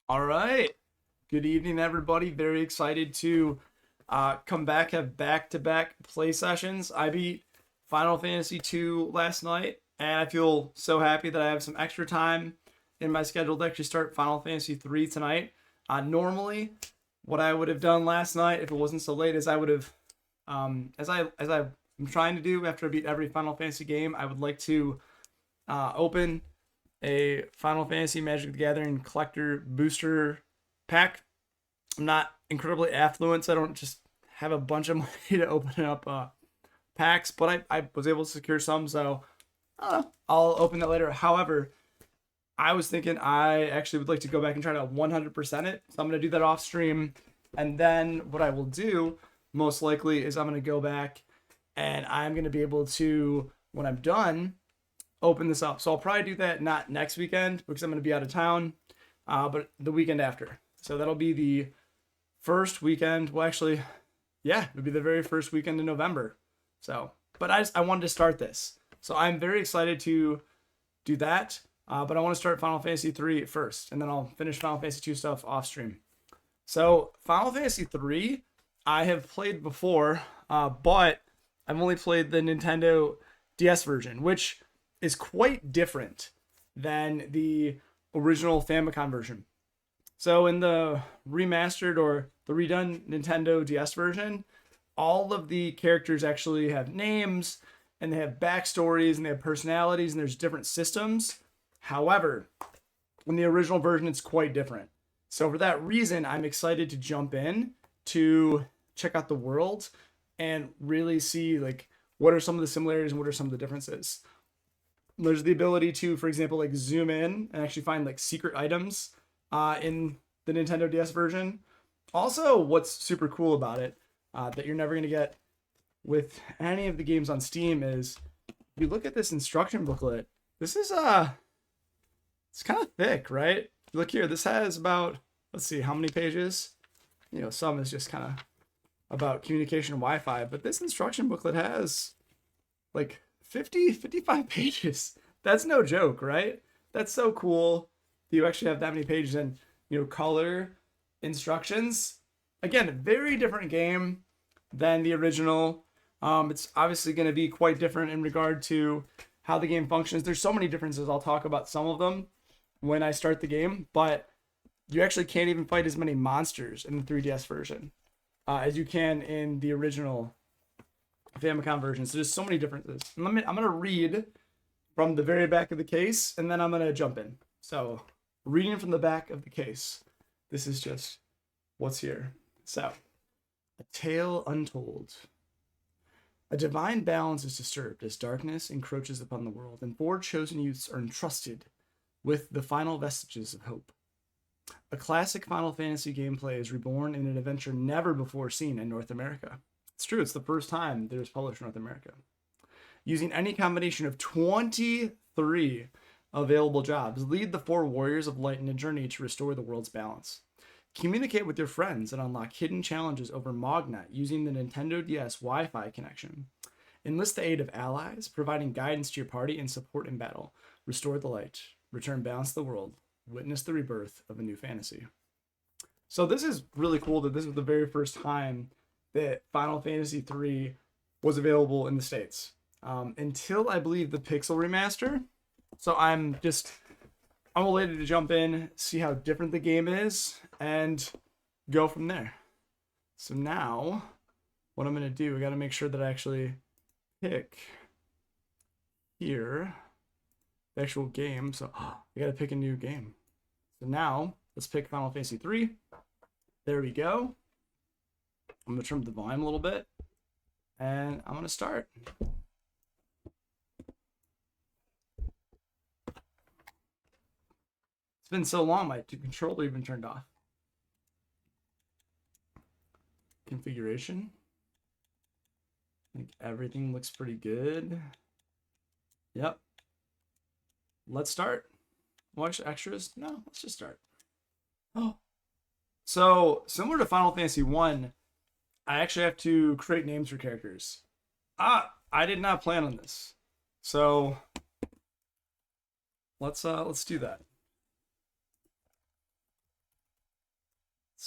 All right. Good evening, everybody. Very excited to come back, have back-to-back play sessions. I beat Final Fantasy II last night, and I feel so happy that I have some extra time in my schedule to actually start Final Fantasy III tonight. Normally, what I would have done last night, if it wasn't so late, is I would have, as I'm trying to do after I beat every Final Fantasy game, I would like to open a Final Fantasy Magic the Gathering collector booster pack. I'm not incredibly affluent, so I don't just have a bunch of money to open up packs, but I was able to secure some, so I'll open that later. However, I was thinking I actually would like to go back and try to 100% it, so I'm going to do that off stream, and then what I will do most likely is I'm going to go back and I'm going to be able to, when I'm done, open this up. So I'll probably do that not next weekend because I'm going to be out of town, but the weekend after. So that'll be the first weekend. Well, actually, yeah, it'll be the very first weekend in November. So, but I wanted to start this. So I'm very excited to do that. But I want to start Final Fantasy 3 first, and then I'll finish Final Fantasy 2 stuff off stream. So Final Fantasy 3, I have played before, but I've only played the Nintendo DS version, which is quite different than the original Famicom version. So in the remastered or the redone Nintendo DS version, all of the characters actually have names and they have backstories and they have personalities and there's different systems. However, in the original version, it's quite different. So for that reason, I'm excited to jump in to check out the world and really see like what are some of the similarities and what are some of the differences. There's the ability to, for example, like zoom in and actually find like secret items in the Nintendo DS version. Also, what's super cool about it that you're never going to get with any of the games on Steam is if you look at this instruction booklet, this is it's kind of thick, right? Look here, this has about, let's see, how many pages? You know, some is just kind of about communication and Wi-Fi, but this instruction booklet has like 55 pages. That's no joke, right? That's so cool. You actually have that many pages and, color instructions. Again, a very different game than the original. It's obviously going to be quite different in regard to how the game functions. There's so many differences. I'll talk about some of them when I start the game, but you actually can't even fight as many monsters in the 3DS version as you can in the original Famicom version. So there's so many differences. I'm gonna read from the very back of the case, and then I'm gonna jump in. So, reading from the back of the case. This is just what's here. So, a tale untold. A divine balance is disturbed as darkness encroaches upon the world, and four chosen youths are entrusted with the final vestiges of hope. A classic Final Fantasy gameplay is reborn in an adventure never before seen in North America. It's true, it's the first time that it was published in North America. Using any combination of 23 available jobs, lead the four warriors of light in a journey to restore the world's balance. Communicate with your friends and unlock hidden challenges over Mognet using the Nintendo DS Wi-Fi connection. Enlist the aid of allies, providing guidance to your party and support in battle. Restore the light, return balance to the world, witness the rebirth of a new fantasy. So this is really cool that this was the very first time that Final Fantasy III was available in the States. Until I believe the Pixel remaster. So I'm ready to jump in, see how different the game is, and go from there. So now, what I'm going to do, I got to make sure that I actually pick here the actual game. So I got to pick a new game. So now, let's pick Final Fantasy 3. There we go. I'm going to turn up the volume a little bit, and I'm going to start. It's been so long, my controller even turned off. Configuration. I think everything looks pretty good. Yep. Let's start. Watch extras? No, let's just start. Oh. So, similar to Final Fantasy 1, I actually have to create names for characters. I did not plan on this. So, let's do that.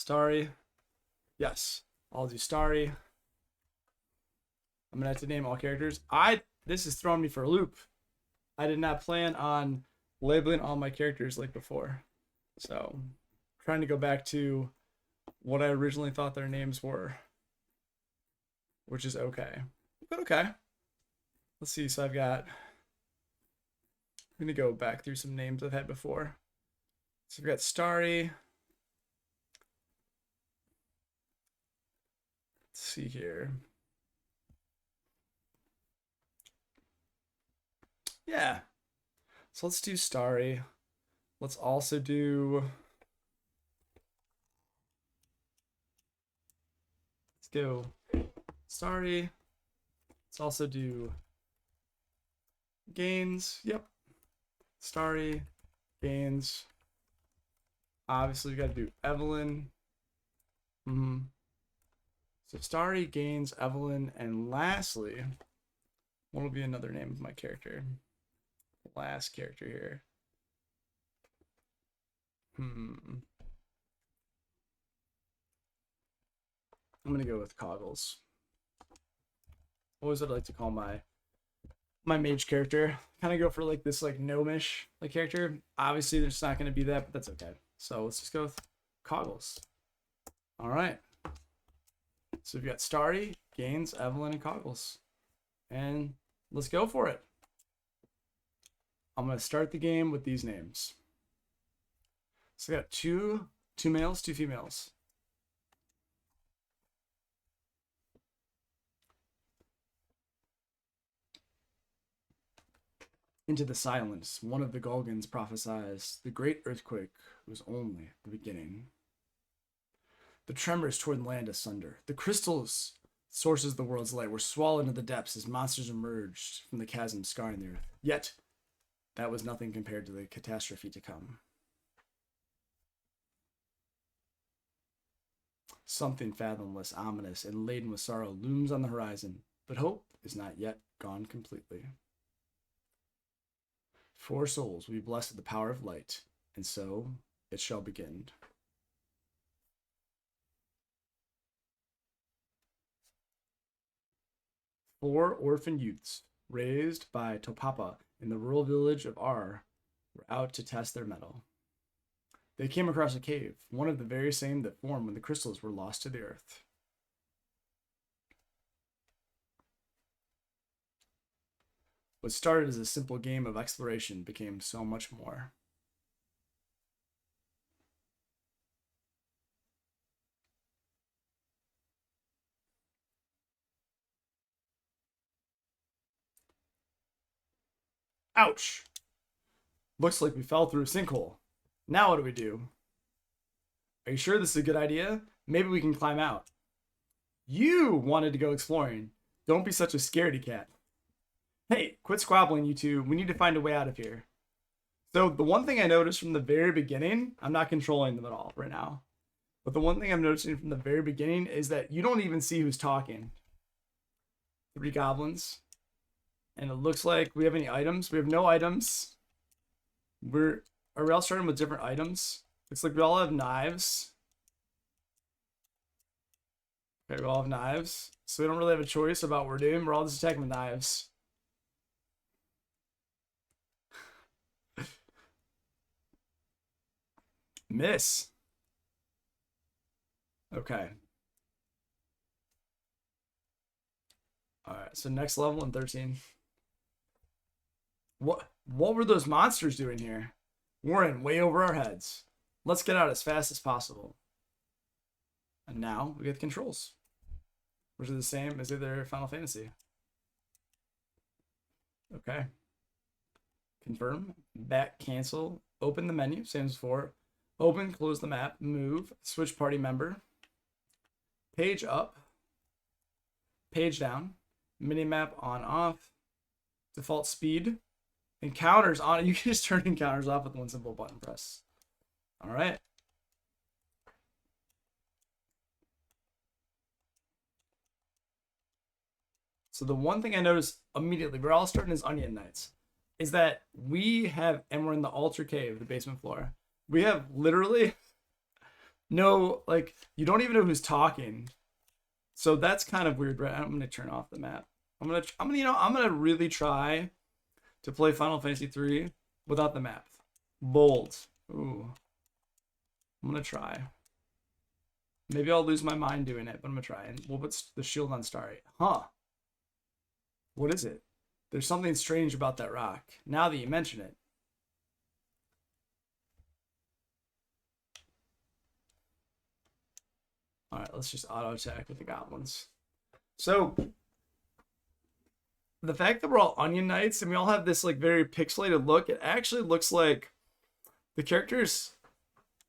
Starry. Yes, I'll do Starry. I'm gonna have to name all characters. This is throwing me for a loop. I did not plan on labeling all my characters like before. So trying to go back to what I originally thought their names were, which is okay. But okay. Let's see. So I'm gonna go back through some names I've had before. So we've got Starry. Let's see here. Yeah. So let's do Starry. Let's also do... Let's go Starry. Let's also do Gaines. Yep. Starry, Gaines. Obviously, we got to do Evelyn. So Starry, Gaines, Evelyn, and lastly, what will be another name of my character? Last character here. I'm gonna go with Coggles. What was it I like to call my mage character? Kind of go for like this like gnomish like character. Obviously, there's not gonna be that, but that's okay. So let's just go with Coggles. All right. So we've got Starry, Gaines, Evelyn, and Coggles, and let's go for it. I'm gonna start the game with these names. So I got two males, 2 females. Into the silence, one of the Golgans prophesies, the great earthquake was only the beginning. The tremors tore the land asunder. The crystals, sources of the world's light, were swallowed into the depths as monsters emerged from the chasm scarring the earth. Yet, that was nothing compared to the catastrophe to come. Something fathomless, ominous, and laden with sorrow looms on the horizon, but hope is not yet gone completely. 4 souls will be blessed with the power of light, and so it shall begin. Four orphan youths, raised by Topapa in the rural village of Ar, were out to test their mettle. They came across a cave, one of the very same that formed when the crystals were lost to the earth. What started as a simple game of exploration became so much more. Ouch! Looks like we fell through a sinkhole. Now what do we do? Are you sure this is a good idea? Maybe we can climb out. You wanted to go exploring. Don't be such a scaredy cat. Hey, quit squabbling, you two. We need to find a way out of here. So the one thing I noticed from the very beginning, I'm not controlling them at all right now, but the one thing I'm noticing from the very beginning is that you don't even see who's talking. 3 goblins. And it looks like we have any items. We have no items. Are we all starting with different items? Looks like we all have knives. Okay, we all have knives. So we don't really have a choice about what we're doing. We're all just attacking with knives. Miss. Okay. Alright, so next level in 13. What were those monsters doing here? We're in way over our heads. Let's get out as fast as possible. And now we get the controls, which are the same as either Final Fantasy. Okay. Confirm, back, cancel, open the menu, same as before. Open, close the map, move, switch party member, page up, page down, minimap on off, default speed, encounters on. You can just turn encounters off with one simple button press. All right. So the one thing I noticed immediately, we're all starting as Onion Knights, is that we're in the altar cave, the basement floor. We have literally no, like you don't even know who's talking. So that's kind of weird, right? I'm gonna turn off the map. I'm gonna really try to play Final Fantasy 3 without the map. Bold. Ooh. I'm gonna try. Maybe I'll lose my mind doing it, but I'm gonna try. And we'll put the shield on Starry. Huh. What is it? There's something strange about that rock. Now that you mention it. Alright, let's just auto attack with the goblins. So the fact that we're all Onion Knights and we all have this like very pixelated look, it actually looks like the characters,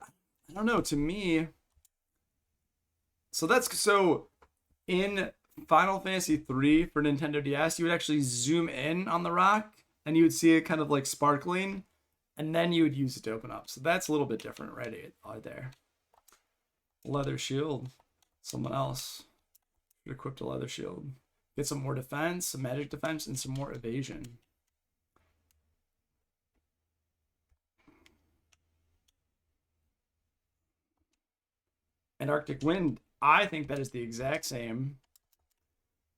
I don't know, to me. So in Final Fantasy 3 for Nintendo DS, you would actually zoom in on the rock and you would see it kind of like sparkling, and then you would use it to open up. So that's a little bit different right there. Leather shield. Someone else should equip a leather shield. Get some more defense, some magic defense, and some more evasion. And Arctic Wind, I think that is the exact same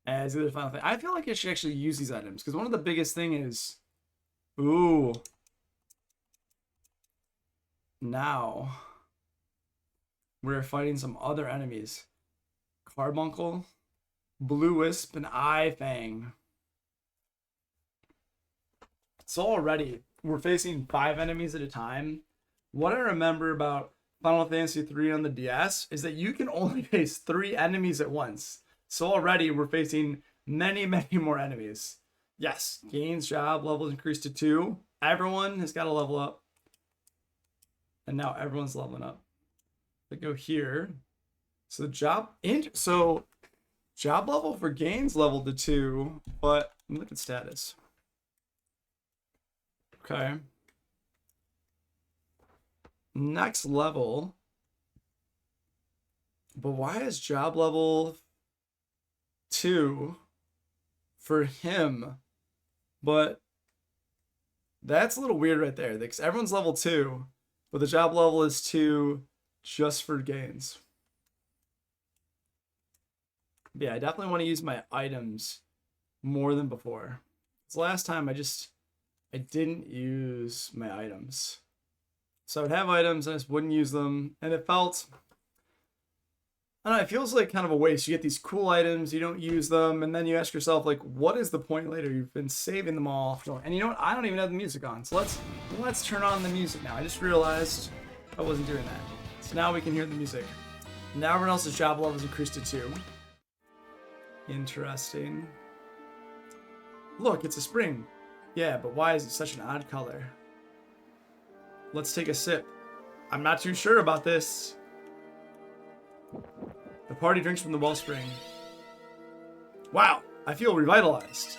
as the other Final Fantasy. I feel like I should actually use these items because one of the biggest thing is, ooh, now we're fighting some other enemies. Carbuncle, Blue Wisp, and Eye Fang. So already we're facing 5 enemies at a time. What I remember about Final Fantasy 3 on the DS is that you can only face 3 enemies at once. So already we're facing many, many more enemies. Yes, Gain's job levels increased to 2. Everyone has got to level up. And now everyone's leveling up. I go here. So job level for Gain's leveled to 2, but look at status. Okay. Next level. But why is job level 2 for him? But that's a little weird right there, because everyone's level 2, but the job level is 2 just for Gains. Yeah, I definitely want to use my items more than before. This last time I didn't use my items. So I would have items, I just wouldn't use them. And it felt, I don't know, it feels like kind of a waste. You get these cool items, you don't use them, and then you ask yourself, like, what is the point later? You've been saving them all. And you know what? I don't even have the music on. So let's turn on the music now. I just realized I wasn't doing that. So now we can hear the music. Now everyone else's job level is increased to 2. Interesting. Look, it's a spring. Yeah, but why is it such an odd color? Let's take a sip. I'm not too sure about this. The party drinks from the wellspring. Wow, I feel revitalized.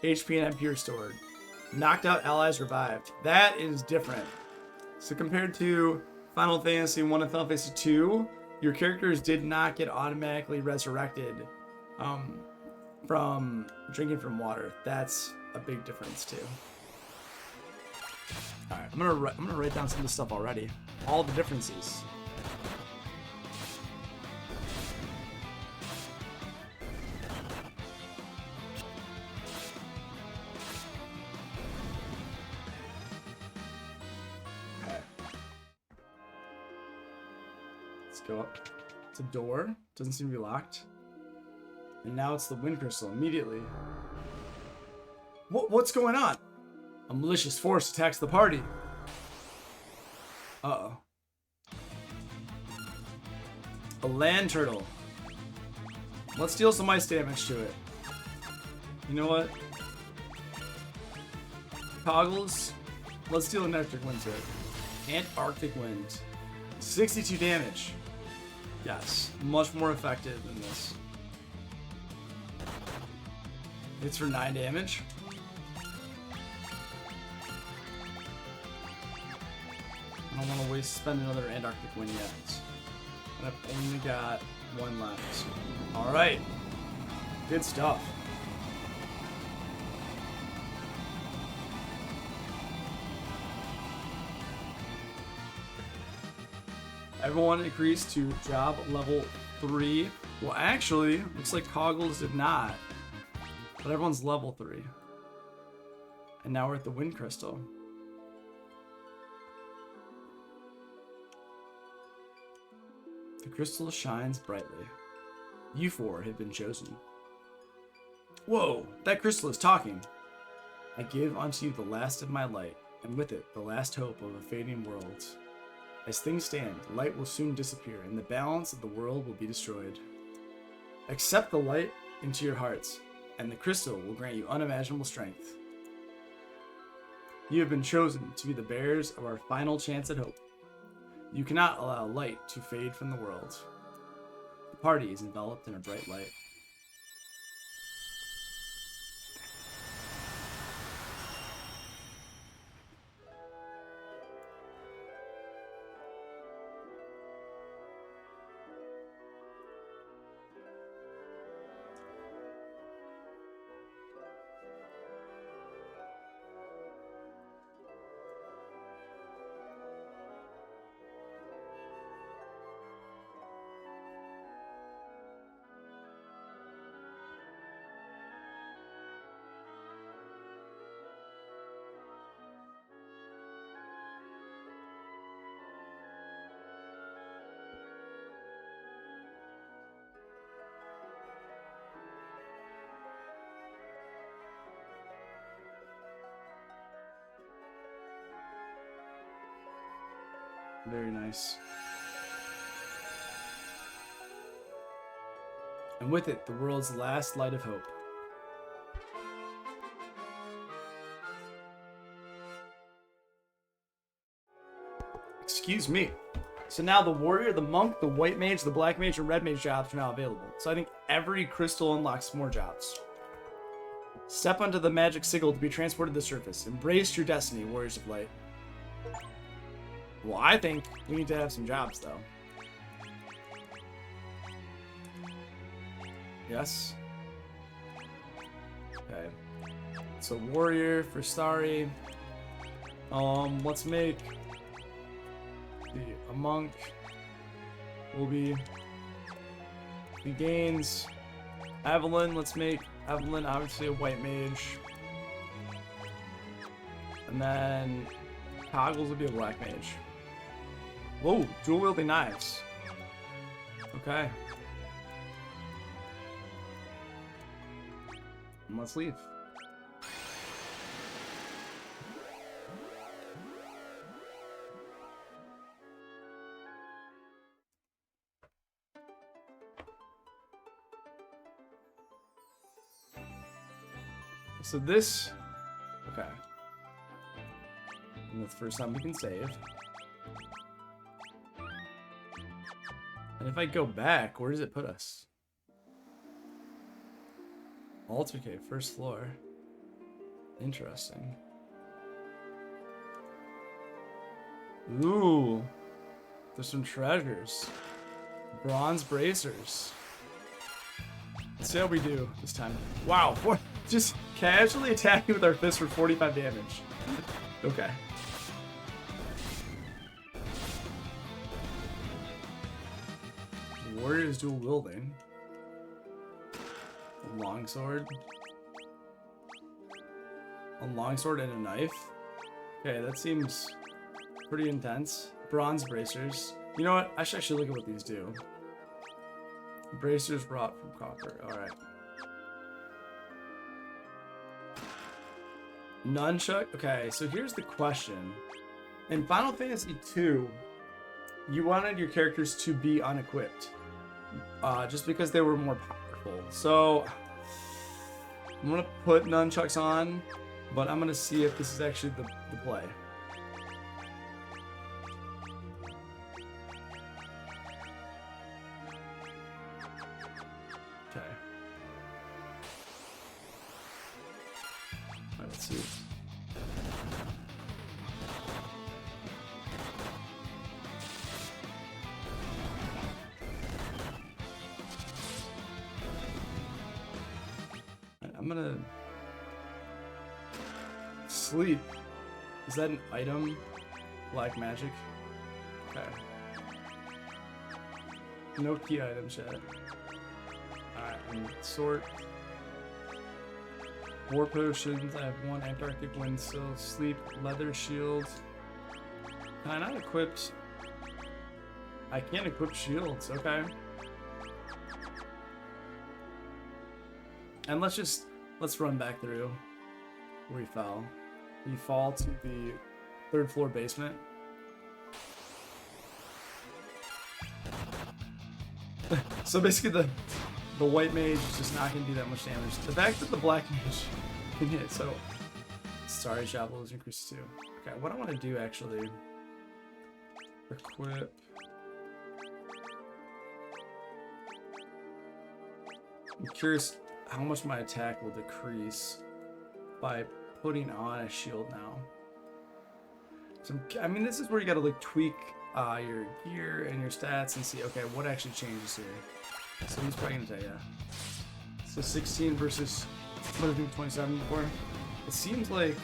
HP and MP restored. Knocked out allies revived. That is different. So compared to Final Fantasy 1 and Final Fantasy 2, your characters did not get automatically resurrected from drinking from water. That's a big difference too. All right, I'm gonna write down some of this stuff already. All the differences. Okay. Let's go up. It's a door. Doesn't seem to be locked. And now it's the wind crystal immediately. What's going on? A malicious force attacks the party. Uh-oh. A land turtle. Let's deal some ice damage to it. You know what? Toggles. Let's deal an Arctic Wind to it. Antarctic Wind. 62 damage. Yes, much more effective than this. It's for 9 damage. I don't want to spend another Antarctic Wind yet. And I've only got 1 left. Alright. Good stuff. Everyone increased to job level 3. Well, actually, looks like Coggles did not. But everyone's level 3. And now we're at the Wind Crystal. The crystal shines brightly. You four have been chosen. Whoa, that crystal is talking. I give unto you the last of my light, and with it the last hope of a fading world. As things stand, light will soon disappear, and the balance of the world will be destroyed. Accept the light into your hearts, and the crystal will grant you unimaginable strength. You have been chosen to be the bearers of our final chance at hope. You cannot allow light to fade from the world. The party is enveloped in a bright light. Very nice. And with it, the world's last light of hope. Excuse me. So now the warrior, the monk, the white mage, the black mage, and red mage jobs are now available. So I think every crystal unlocks more jobs. Step onto the magic sigil to be transported to the surface. Embrace your destiny, warriors of light. Well, I think we need to have some jobs, though. Yes. Okay. So warrior for Starry. Let's make a monk. Will be the gains. Evelyn. Let's make Evelyn obviously a white mage. And then Coggles will be a black mage. Whoa, dual wielding knives. Okay. And let's leave. So this, okay. And that's the first time we can save. And if I go back, where does it put us? Altar cave, first floor. Interesting. Ooh. There's some treasures. Bronze bracers. Let's see how we do this time. Wow, just casually attacking with our fist for 45 damage. Okay. Warrior is dual wielding. A longsword. A longsword and a knife. Okay, that seems pretty intense. Bronze bracers. You know what? I should actually look at what these do. Bracers brought from copper. Alright. Nunchuck. Okay, so here's the question. In Final Fantasy II, you wanted your characters to be unequipped. Just because they were more powerful. So, I'm going to put nunchucks on, but I'm going to see if this is actually the play. Okay. Alright, let's see. I'm gonna sleep. Is that an item? Black magic? Okay. No key items yet. Alright, and sort. War potions. I have 1 Antarctic wind still. Sleep. Leather shield. Can I not equip? I can't equip shields. Okay. And let's run back through where we fell. We fall to the 3rd floor basement. So basically the white mage is just not going to do that much damage. The fact that the black mage can hit, so... Sorry, Javelin is increased too. Okay, what I want to do actually... Equip... I'm curious how much my attack will decrease by putting on a shield now. So, I mean, this is where you got to like tweak your gear and your stats and see, okay, what actually changes here. So he's probably gonna tell you. So 16 versus what did I do 27 before? It seems like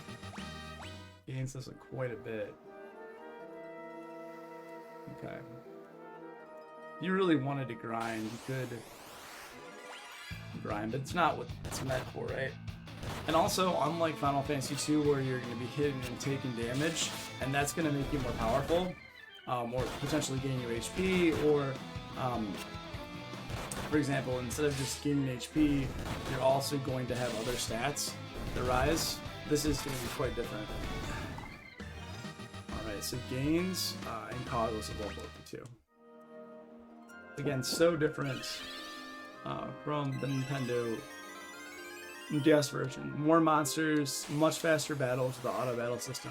gains this like quite a bit. Okay. If you really wanted to grind, you could grind, but it's not what it's meant for, right? And also, unlike Final Fantasy II, where you're going to be hitting and taking damage, and that's going to make you more powerful, or potentially gain your HP, or, for example, instead of just gaining HP, you're also going to have other stats that rise. This is going to be quite different. Alright, so gains and Cogos of level 52. Again, so different from the Nintendo DS version. More monsters, much faster battles with the auto battle system.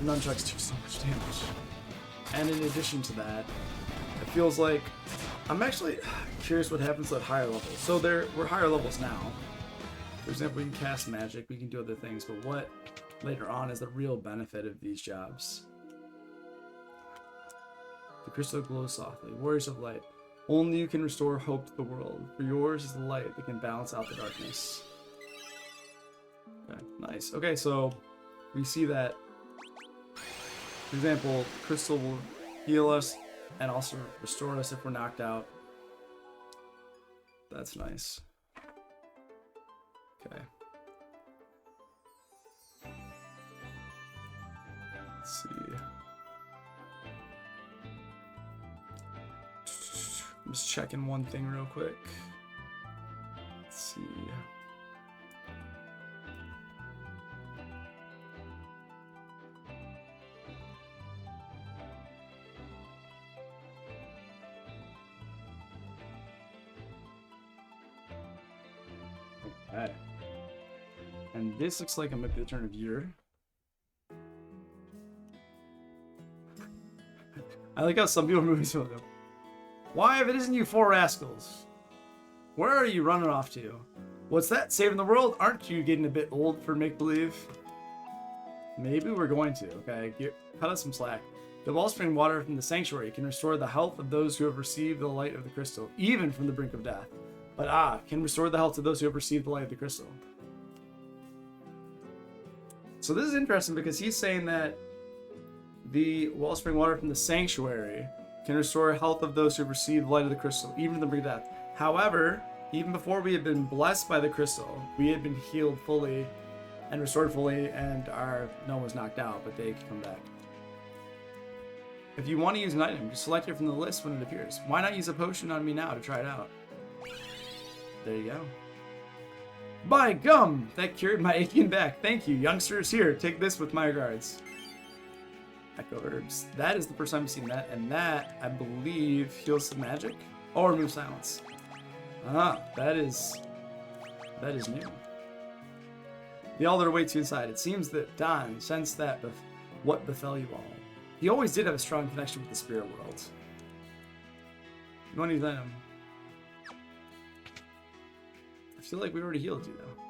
Nunchucks do so much damage. And in addition to that, it feels like I'm actually curious what happens at higher levels. So we're higher levels now. For example, we can cast magic, we can do other things, but what later on is the real benefit of these jobs? The crystal glows softly. Warriors of light. Only you can restore hope to the world, for yours is the light that can balance out the darkness. Okay, nice. Okay, so we see that, for example, crystal will heal us and also restore us if we're knocked out. That's nice. Okay. Let's see. I'm just checking one thing real quick. Let's see. Okay. And this looks like it might be the turn of year. I like how some people are moving so. Why, if it isn't you 4 rascals? Where are you running off to? What's that? Saving the world? Aren't you getting a bit old for make-believe? Maybe we're going to, okay? Cut us some slack. The wellspring water from the sanctuary can restore the health of those who have received the light of the crystal, even from the brink of death. But can restore the health of those who have received the light of the crystal. So this is interesting because he's saying that the wellspring water from the sanctuary can restore health of those who have received light of the crystal, even from the brink of death. However, even before we had been blessed by the crystal, we had been healed fully and restored fully, and no one was knocked out, but they could come back. If you want to use an item, just select it from the list when it appears. Why not use a potion on me now to try it out? There you go. By gum! That cured my aching back. Thank you, youngsters. Here, take this with my regards. Echo herbs. That is the first time I've seen that, and that, I believe, heals some magic. Or remove silence. That is new. The Elder waits you inside. It seems that Don sensed that what befell you all. He always did have a strong connection with the spirit world. You want to use item? I feel like we already healed you, though.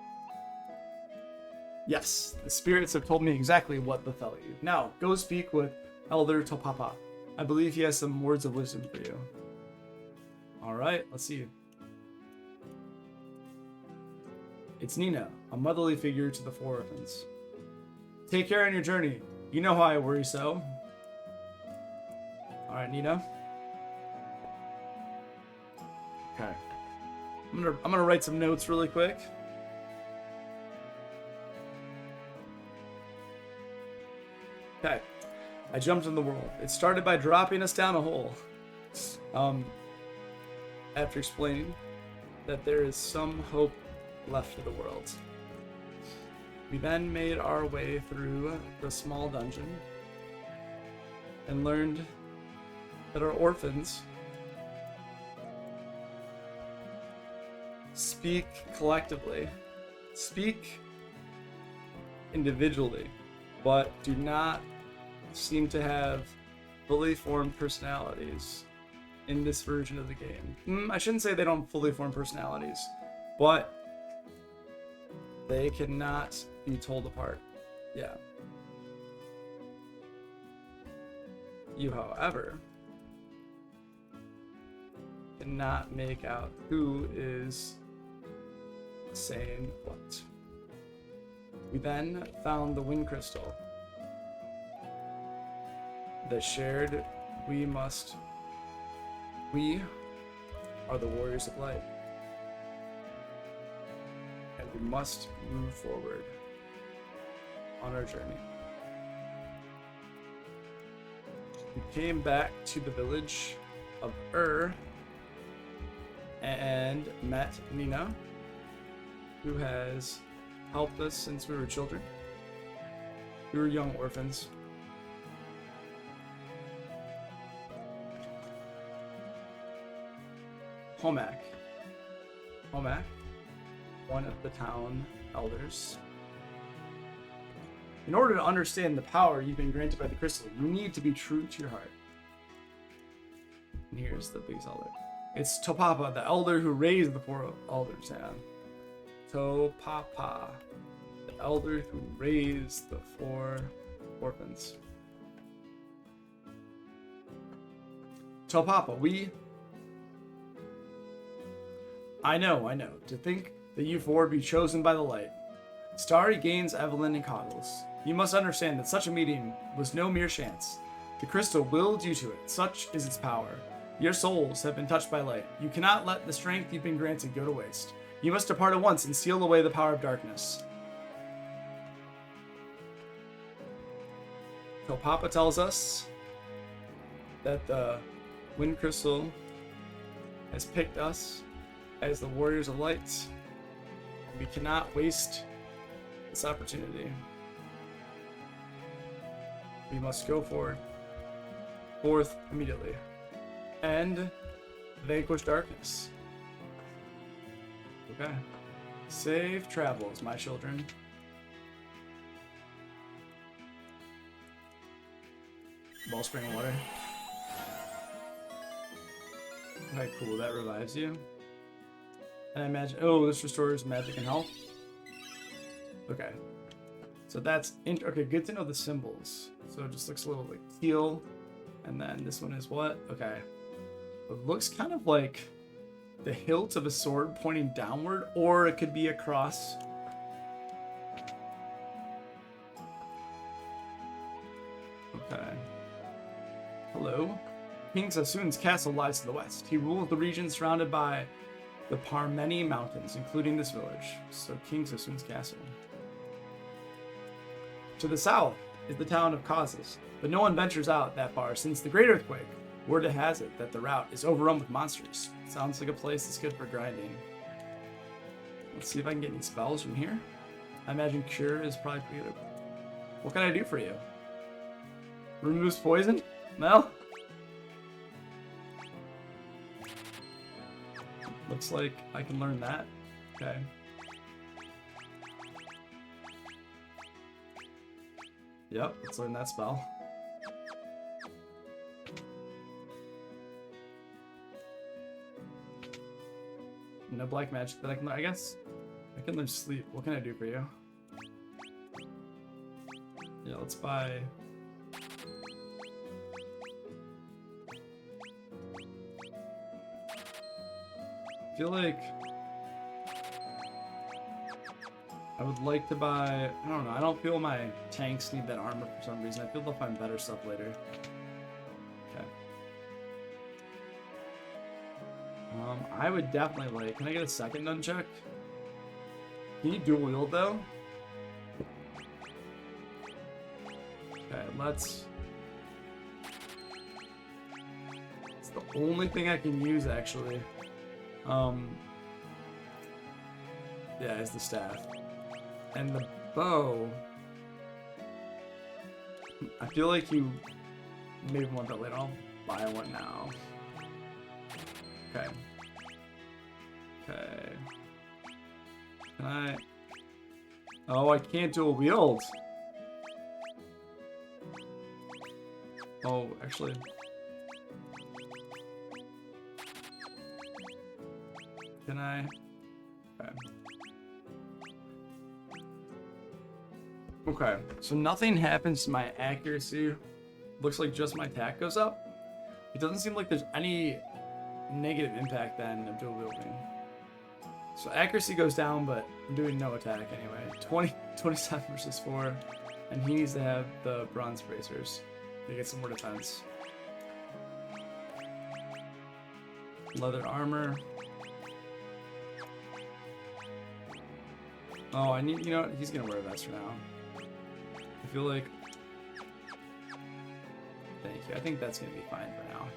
Yes, the spirits have told me exactly what befell you. Now, go speak with Elder Topapa. I believe he has some words of wisdom for you. Alright, let's see. It's Nina, a motherly figure to the 4 orphans. Take care on your journey. You know how I worry so. Alright, Nina. Okay. I'm gonna write some notes really quick. Okay. I jumped in the world. It started by dropping us down a hole. After explaining that there is some hope left for the world. We then made our way through the small dungeon and learned that our orphans speak collectively, speak individually, but do not seem to have fully formed personalities in this version of the game. I shouldn't say they don't fully form personalities, but they cannot be told apart. Yeah. You, however, cannot make out who is saying what. We then found the wind crystal that shared we are the warriors of light, and we must move forward on our journey. We came back to the village of and met Nina, who has helped us since we were children. We were young orphans. Homak, one of the town elders. In order to understand the power you've been granted by the crystal, you need to be true to your heart. And here's the biggest elder. It's Topapa, the elder who raised the four elders. Yeah. Topapa, the elder who raised the four orphans. Topapa, I know. To think that you four be chosen by the light. Starry, Gaines, Evelyn, and Coggles. You must understand that such a meeting was no mere chance. The crystal willed you to it. Such is its power. Your souls have been touched by light. You cannot let the strength you've been granted go to waste. You must depart at once and seal away the power of darkness. Topapa tells us that the wind crystal has picked us as the warriors of light. We cannot waste this opportunity. We must go forth immediately, and vanquish darkness. Okay. Safe travels, my children. Wellspring of water. Okay, cool. That revives you. And I imagine, this restores magic and health. Okay. So that's, okay, good to know the symbols. So it just looks a little like teal. And then this one is what? Okay. It looks kind of like the hilt of a sword pointing downward, or it could be a cross. Okay. Hello. King Sassoon's castle lies to the west. He rules the region surrounded by the Parmeni Mountains, including this village. So King Sassoon's castle. To the south is the town of Causes, but no one ventures out that far since the Great Earthquake. Word has it that the route is overrun with monsters. Sounds like a place that's good for grinding. Let's see if I can get any spells from here. I imagine Cure is probably pretty good. What can I do for you? Removes poison? No? Looks like I can learn that. Okay. Yep, let's learn that spell. No black magic that I can learn. I guess I can learn sleep. What can I do for you? Yeah, let's buy. I feel like I would like to buy, I don't know, I don't feel my tanks need that armor for some reason. I feel they'll find better stuff later. Okay. I would definitely like... Can I get a second nunchuck? Can you dual wield, though? Okay, let's... It's the only thing I can use, actually. Yeah, it's the staff. And the bow... I feel like you maybe want that later. I'll buy one now. Okay. Okay. Can I... Oh, I can't dual wield. Oh, actually... Can I... Okay. Okay, so nothing happens to my accuracy. Looks like just my attack goes up. It doesn't seem like there's any negative impact then of dual wielding. So accuracy goes down, but I'm doing no attack anyway. 27 versus 4. And he needs to have the bronze bracers to get some more defense. Leather armor. Oh, I need, you know what? He's gonna wear a vest for now. I feel like... Thank you. I think that's gonna be fine for now.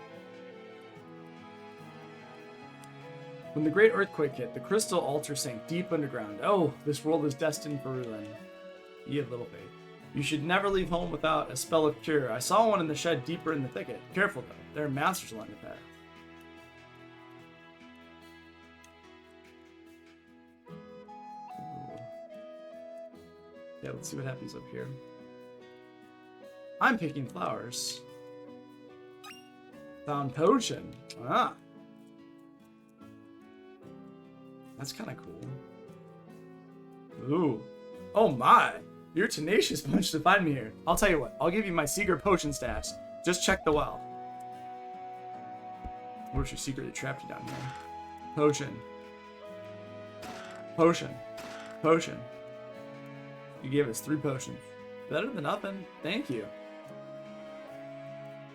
When the Great Earthquake hit, the crystal altar sank deep underground. Oh, this world is destined for ruin. Ye of little faith. You should never leave home without a spell of cure. I saw one in the shed deeper in the thicket. Careful though, there are monsters along the path. Ooh. Yeah, let's see what happens up here. I'm picking flowers. Found potion. Ah. That's kind of cool. Ooh. Oh my. You're a tenacious bunch to find me here. I'll tell you what. I'll give you my secret potion stash. Just check the well. Where's your secret that trapped you down here? Potion. Potion. Potion. You gave us 3 potions. Better than nothing. Thank you.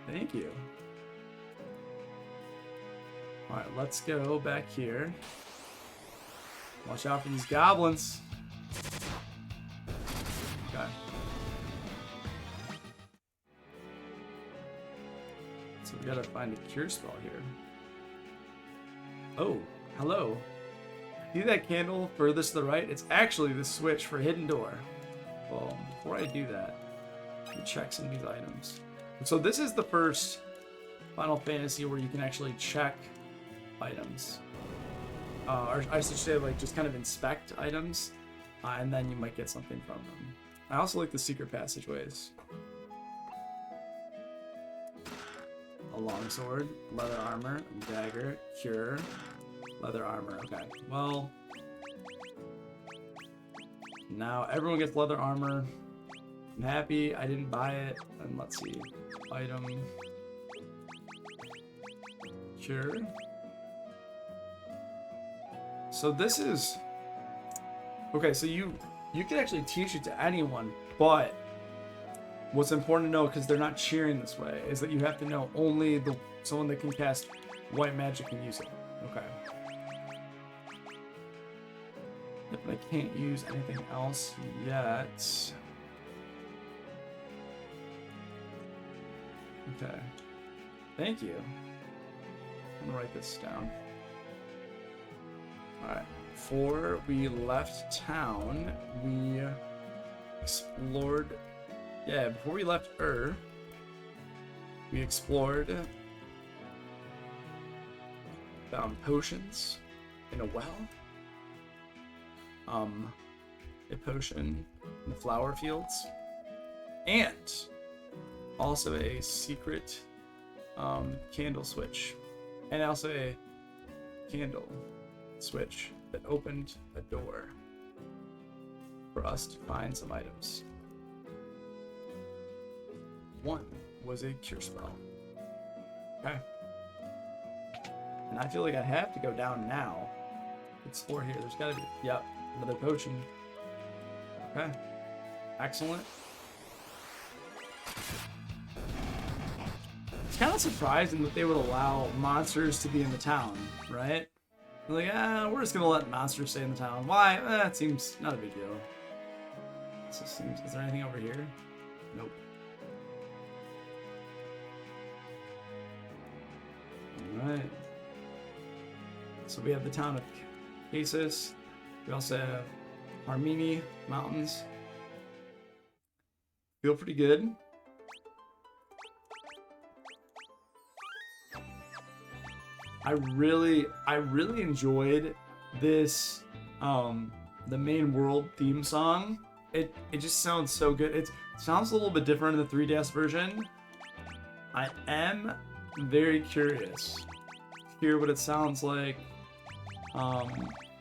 Thank you. Alright, let's go back here. Watch out for these goblins. Okay. So we gotta find a cure spell here. Oh, hello. See that candle furthest to the right? It's actually the switch for hidden door. Well, before I do that, let me check some of these items. So this is the first Final Fantasy where you can actually check items. Or I should say, like, just kind of inspect items, and then you might get something from them. I also like the secret passageways. A longsword, leather armor, dagger, cure, leather armor. Okay, well, now everyone gets leather armor. I'm happy I didn't buy it. And let's see, item, cure. So this is okay. So you can actually teach it to anyone, but what's important to know, because they're not cheering this way, is that you have to know only someone that can cast white magic can use it. Okay. If I can't use anything else yet. Okay. Thank you. I'm gonna write this down. Alright, before we left town, we explored... Yeah, before we left we explored... Found potions in a well. A potion in the flower fields. And also a secret candle switch. And also a candle switch that opened a door for us to find some items. One was a cure spell. Okay. And I feel like I have to go down now. Explore here. There's gotta be, yep, another potion. Okay. Excellent. It's kind of surprising that they would allow monsters to be in the town, right? They're like, we're just gonna let monsters stay in the town. Why? It seems not a big deal. It just seems. Is there anything over here? Nope. All right. So we have the town of Casus. We also have Harmini Mountains. Feel pretty good. I really enjoyed this, the main world theme song. It just sounds so good. It sounds a little bit different in the 3DS version. I am very curious to hear what it sounds like,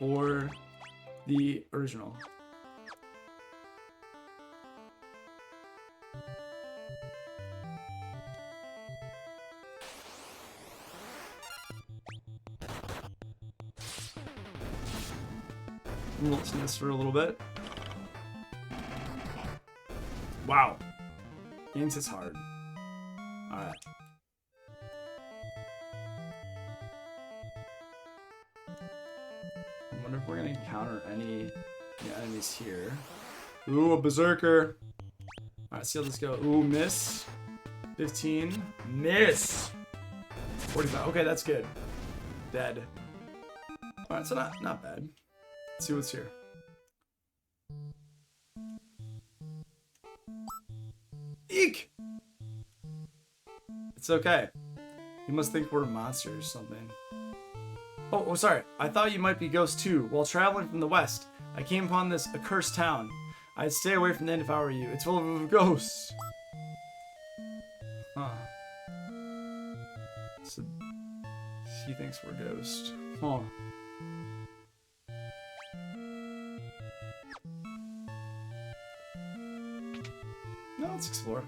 for the original. We'll listen to this for a little bit. Wow. Games is hard. Alright. I wonder if we're gonna encounter any enemies here. Ooh, a berserker. Alright, see how this go. Ooh, miss. 15. Miss! 45. Okay, that's good. Dead. Alright, so not bad. Let's see what's here. Eek! It's okay. You must think we're monsters or something. Oh, sorry. I thought you might be ghosts too. While traveling from the west, I came upon this accursed town. I'd stay away from the end if I were you. It's full of ghosts. Huh. So he thinks we're ghosts. Huh. No, let's explore.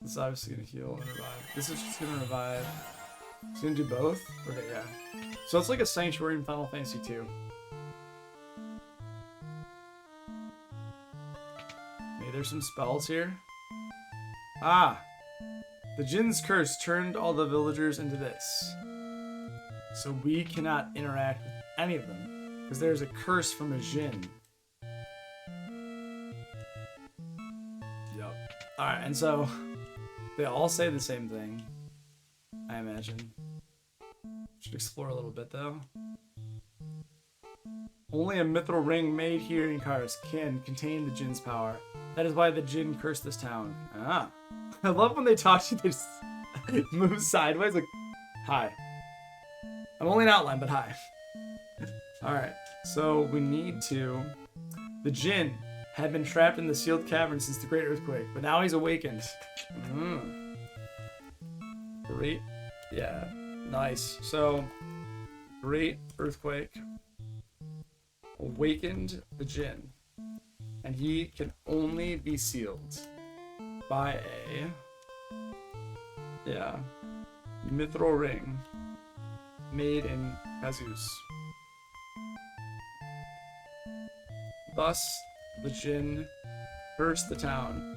This is obviously gonna heal and revive. This is just gonna revive. It's gonna do both? Okay, yeah. So it's like a sanctuary in Final Fantasy 2. Maybe there's some spells here. Ah! The Jin's curse turned all the villagers into this. So we cannot interact with any of them. Because there's a curse from a Jin. Yup. Alright, and so they all say the same thing, I imagine. Should explore a little bit though. Only a mithril ring made here in Kars can contain the Jin's power. That is why the Jin cursed this town. Ah. I love when they talk to you, they just move sideways like, hi. I'm only an outline, but hi. Alright, so we need to... The Jin had been trapped in the sealed cavern since the Great Earthquake, but now he's awakened. Great. Yeah, nice. So, Great Earthquake awakened the Jin, and he can only be sealed by a mithril ring made in Kazus. Thus, the Jin cursed the town.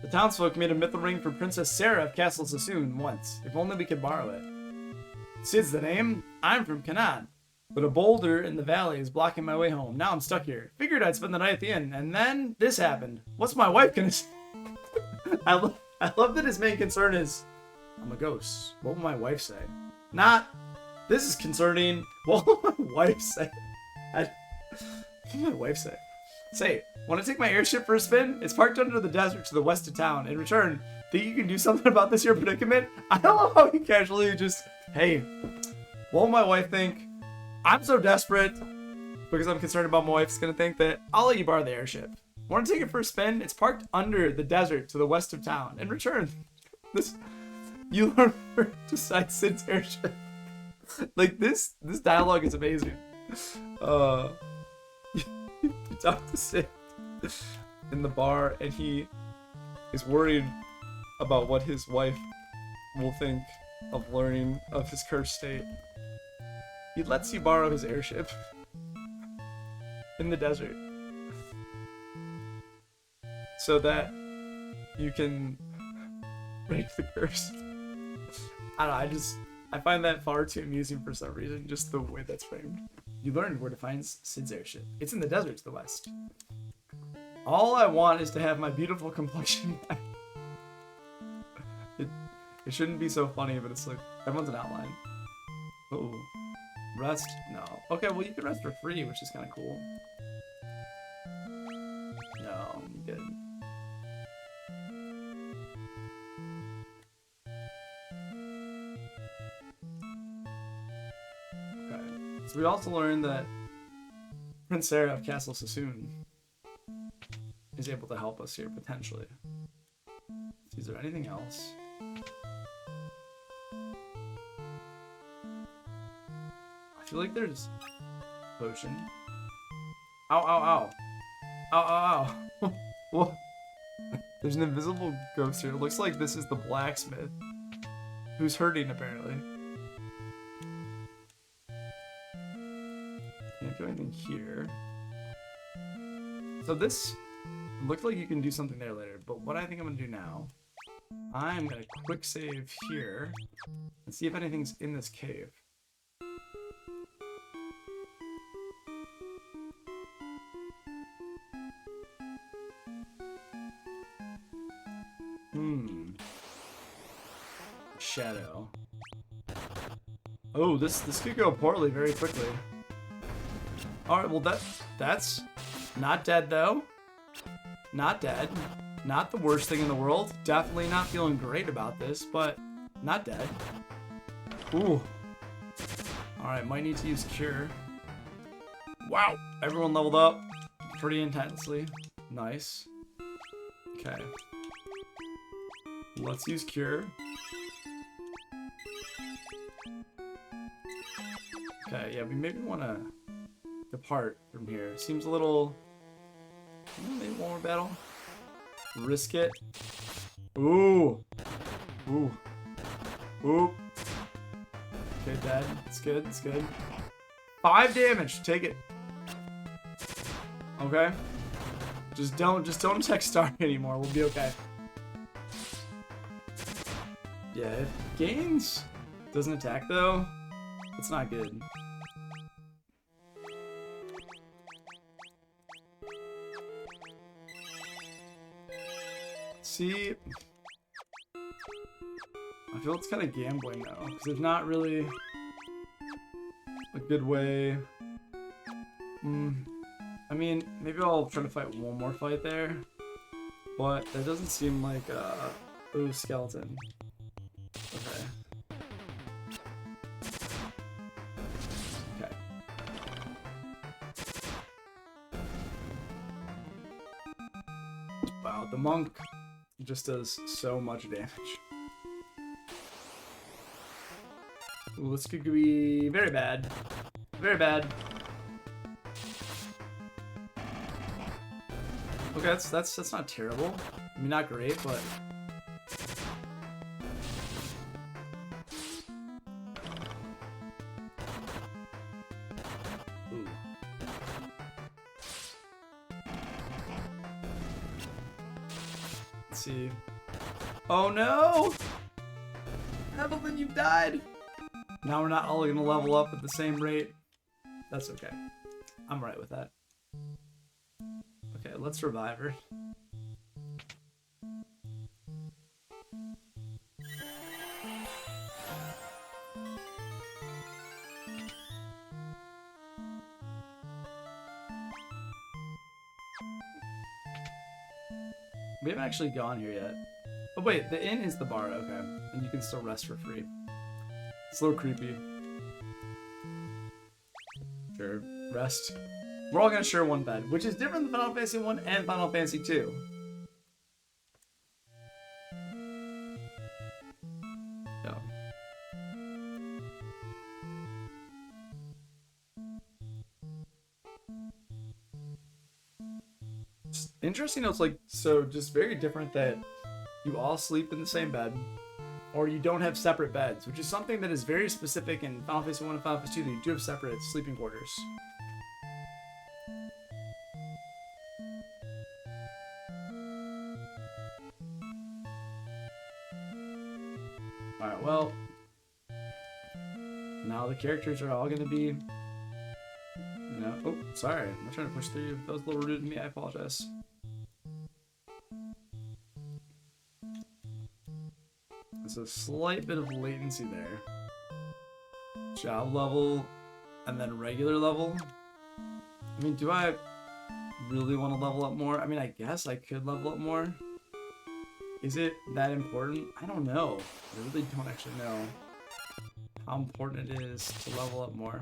The townsfolk made a mithril ring for Princess Sarah of Castle Sassoon once. If only we could borrow it. Sid's the name. I'm from Canaan, but a boulder in the valley is blocking my way home. Now I'm stuck here. Figured I'd spend the night at the inn, and then this happened. What's my wife gonna say? I love that his main concern is, I'm a ghost. What will my wife say? Not, this is concerning. What will my wife say? What will my wife say? Say, want to take my airship for a spin? It's parked under the desert to the west of town. In return, think you can do something about this here predicament? I don't know how he casually just, hey, what will my wife think? I'm so desperate because I'm concerned about my wife's gonna think that I'll let you borrow the airship. Want to take it for a spin? It's parked under the desert to the west of town. In return, you learn to sight Sid's airship. Like this dialogue is amazing. You talk to Sid in the bar, and he is worried about what his wife will think of learning of his cursed state. He lets you borrow his airship in the desert. so that you can break the curse. I don't know, I find that far too amusing for some reason, just the way that's framed. You learned where to find Sid's airship. It's in the desert to the west. All I want is to have my beautiful complexion back. It shouldn't be so funny, but it's like, everyone's an outline. Oh, rest? No. Okay, well you can rest for free, which is kind of cool. No, I'm good. Okay, so we also learned that Prince Sarah of Castle Sassoon is able to help us here, potentially. Is there anything else? I feel like there's potion. Ow, ow, ow. Ow, ow, ow. What? There's an invisible ghost here. It looks like this is the blacksmith who's hurting, apparently. Can't do anything here. So this looks like you can do something there later, but what I think I'm gonna do now, I'm gonna quick save here and see if anything's in this cave. Shadow. Oh, this could go poorly very quickly. Alright, well that's not dead though. Not dead. Not the worst thing in the world. Definitely not feeling great about this, but not dead. Ooh. Alright, might need to use Cure. Wow! Everyone leveled up pretty intensely. Nice. Okay. Let's use Cure. Okay, yeah, we maybe want to depart from here. Seems a little... maybe one more battle? Risk it. Ooh! Ooh. Ooh. Okay, dead. It's good, it's good. 5 damage! Take it. Okay. Just don't attack Star anymore. We'll be okay. Yeah, it gains. Doesn't attack though. It's not good. See, I feel it's kind of gambling though, because there's not really a good way. I mean, maybe I'll try to fight one more fight there, but that doesn't seem like ooh, skeleton. Okay. Okay. Wow, the monk just does so much damage. Ooh, this could be very bad. Very bad. Okay, that's not terrible. I mean, not great, but ooh. Let's see. Oh no! Evelyn, you've died! Now we're not all gonna level up at the same rate. That's okay. I'm right with that. Okay, let's revive her. We haven't actually gone here yet. Oh wait, the inn is the bar, okay. And you can still rest for free. It's a little creepy. Sure, rest. We're all gonna share one bed, which is different than Final Fantasy 1 and Final Fantasy 2. So. It's interesting though, it's like, so just very different that you all sleep in the same bed, or you don't have separate beds, which is something that is very specific in Final Fantasy 1 and Final Fantasy 2, that you do have separate sleeping quarters. Alright, well. Now the characters are all gonna be... No. Oh, sorry. I'm trying to push through. That was a little rude of me. I apologize. There's a slight bit of latency there. Job level and then regular level. I mean, do I really want to level up more? I mean, I guess I could level up more. Is it that important? I don't know. I really don't actually know how important it is to level up more.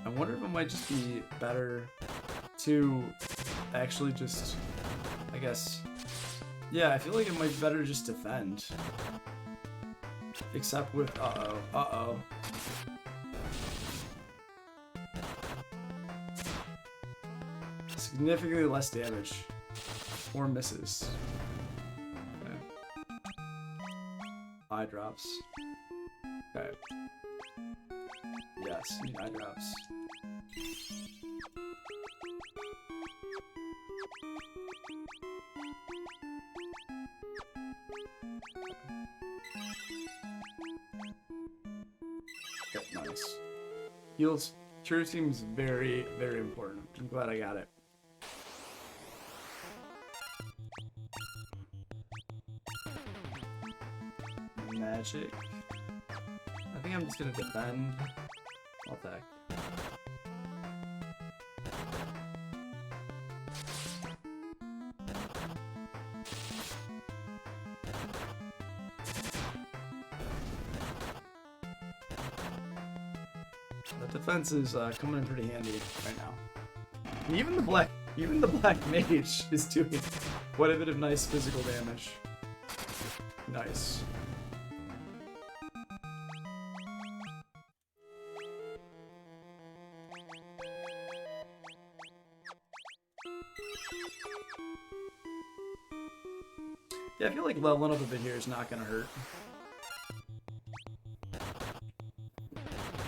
I wonder if it might just be better to actually just, I guess, yeah, I feel like it might be better to just defend. Except with, uh-oh. Significantly less damage. Or misses. Okay. Eye drops. Okay. Yes, need eye drops. Okay, nice. Heals sure seems very, very important. I'm glad I got it. Magic. I think I'm just gonna defend. I'll attack. The defense is coming in pretty handy right now. And even the black mage is doing quite a bit of nice physical damage. Nice. Yeah, I feel like leveling up a bit here is not gonna hurt.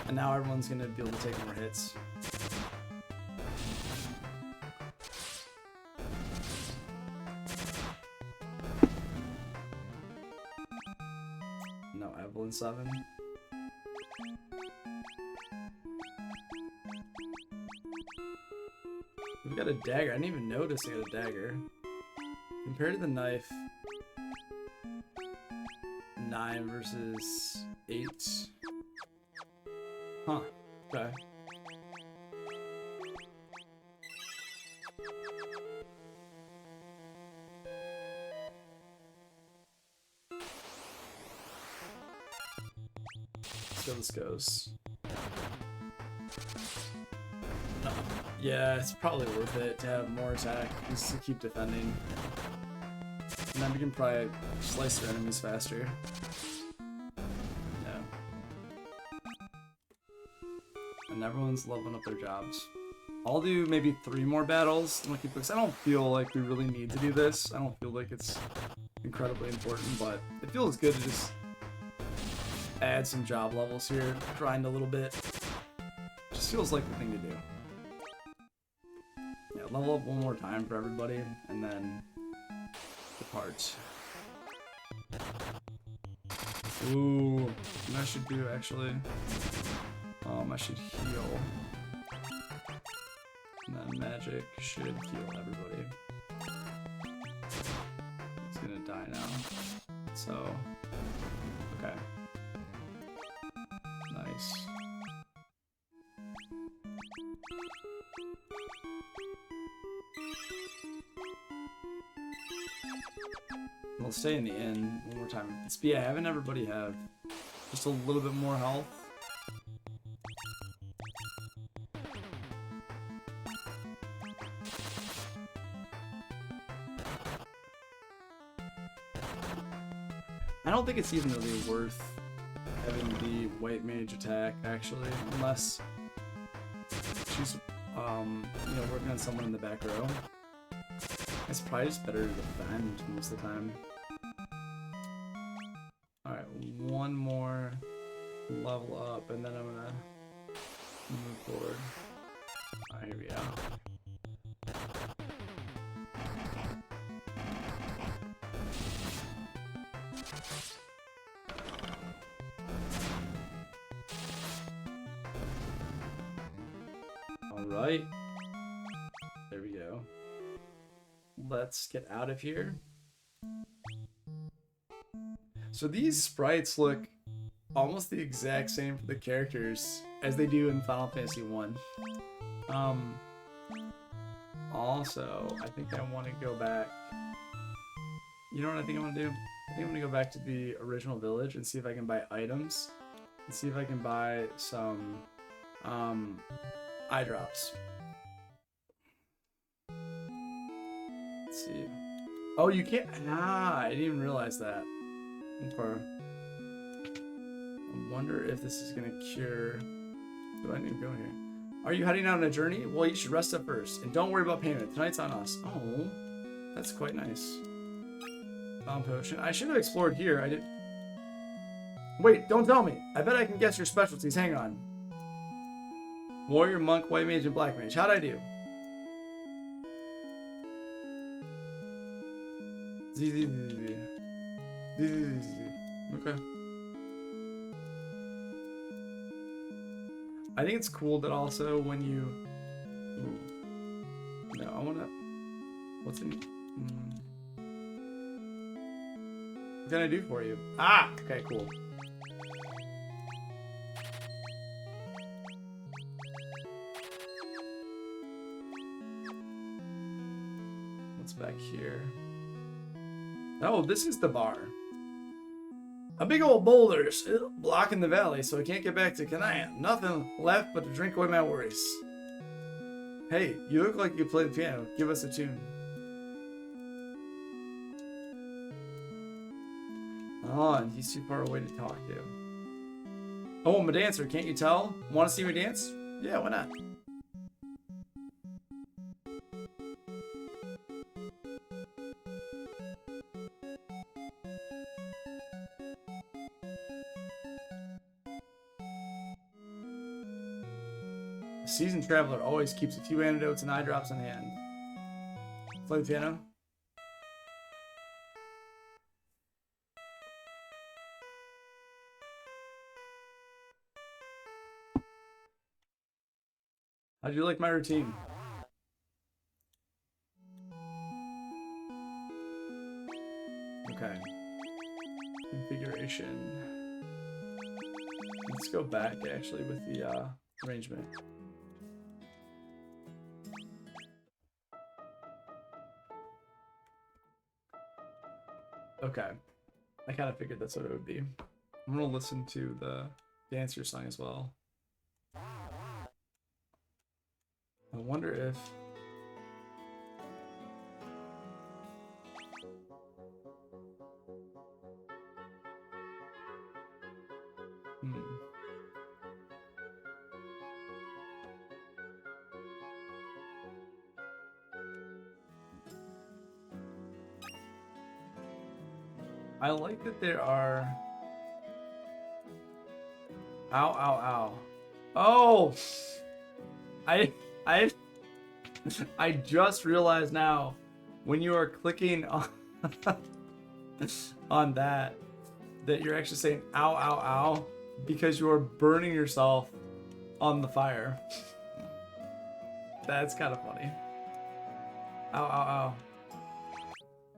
And now everyone's gonna be able to take more hits. No, Evelyn 7. We've got a dagger. I didn't even notice I got a dagger. Compared to the knife, 9 versus 8. Huh. Okay. Let's see how this goes. Yeah, it's probably worth it to have more attack just to keep defending. And then we can probably slice their enemies faster. Yeah. And everyone's leveling up their jobs. I'll do maybe 3 more battles, because I don't feel like we really need to do this. I don't feel like it's incredibly important, but it feels good to just add some job levels here, grind a little bit. Just feels like the thing to do. Yeah, level up one more time for everybody, and then depart. Ooh, and I should do actually. I should heal. And then magic should heal everybody. It's gonna die now. So, okay. Nice. We'll stay in the inn one more time. But yeah, having everybody have just a little bit more health. I don't think it's even really worth having the white mage attack, actually, unless she's, you know, working on someone in the back row. It's probably just better to defend most of the time. Alright, one more level up, and then I'm gonna move forward. Alright, here we go. right. There we go. Let's get out of here. So these sprites look almost the exact same for the characters as they do in Final Fantasy 1. Also, I think I want to go back. You know what I think I want to do? I think I'm going to go back to the original village and see if I can buy items. And see if I can buy some eye drops. Let's see. Oh, you can't. Ah, I didn't even realize that. Okay. I wonder if this is gonna cure. Do I need to go here? Are you heading out on a journey? Well, you should rest up first, and don't worry about payment. Tonight's on us. Oh, that's quite nice. Bomb potion. I should have explored here. I did. Wait, don't tell me. I bet I can guess your specialties. Hang on. Warrior, monk, white mage, and black mage. How'd I do? Okay. I think it's cool that also when you... Ooh. No, I wanna... What's in... What can I do for you? Ah! Okay, cool. What's back here? Oh, this is the bar. A big old boulder blocking the valley, so I can't get back to Kanaya. Nothing left but to drink away my worries. Hey, you look like you play the piano. Give us a tune. Oh, and he's too far away to talk to. Oh, I'm a dancer. Can't you tell? Want to see me dance? Yeah, why not? A seasoned traveler always keeps a few antidotes and eye drops in hand. Play the piano. How'd you like my routine? Okay. Configuration. Let's go back actually with the arrangement. Okay. I kind of figured that's what it would be. I'm gonna listen to the Dancer song as well. I wonder if... I like that there are... Ow, ow, ow. Oh! I just realized now, when you are clicking on, on that you're actually saying ow, ow, ow, because you are burning yourself on the fire. That's kind of funny. Ow, ow, ow.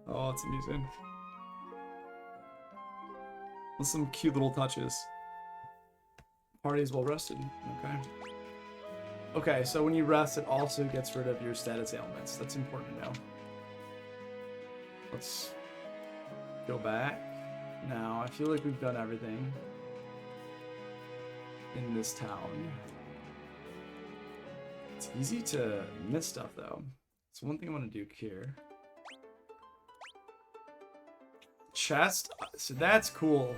Oh, it's amusing. With some cute little touches. Party is well rested. Okay. Okay, so when you rest, it also gets rid of your status ailments. That's important to know. Let's go back. Now, I feel like we've done everything in this town. It's easy to miss stuff, though. So one thing I want to do here. Chest. So that's cool.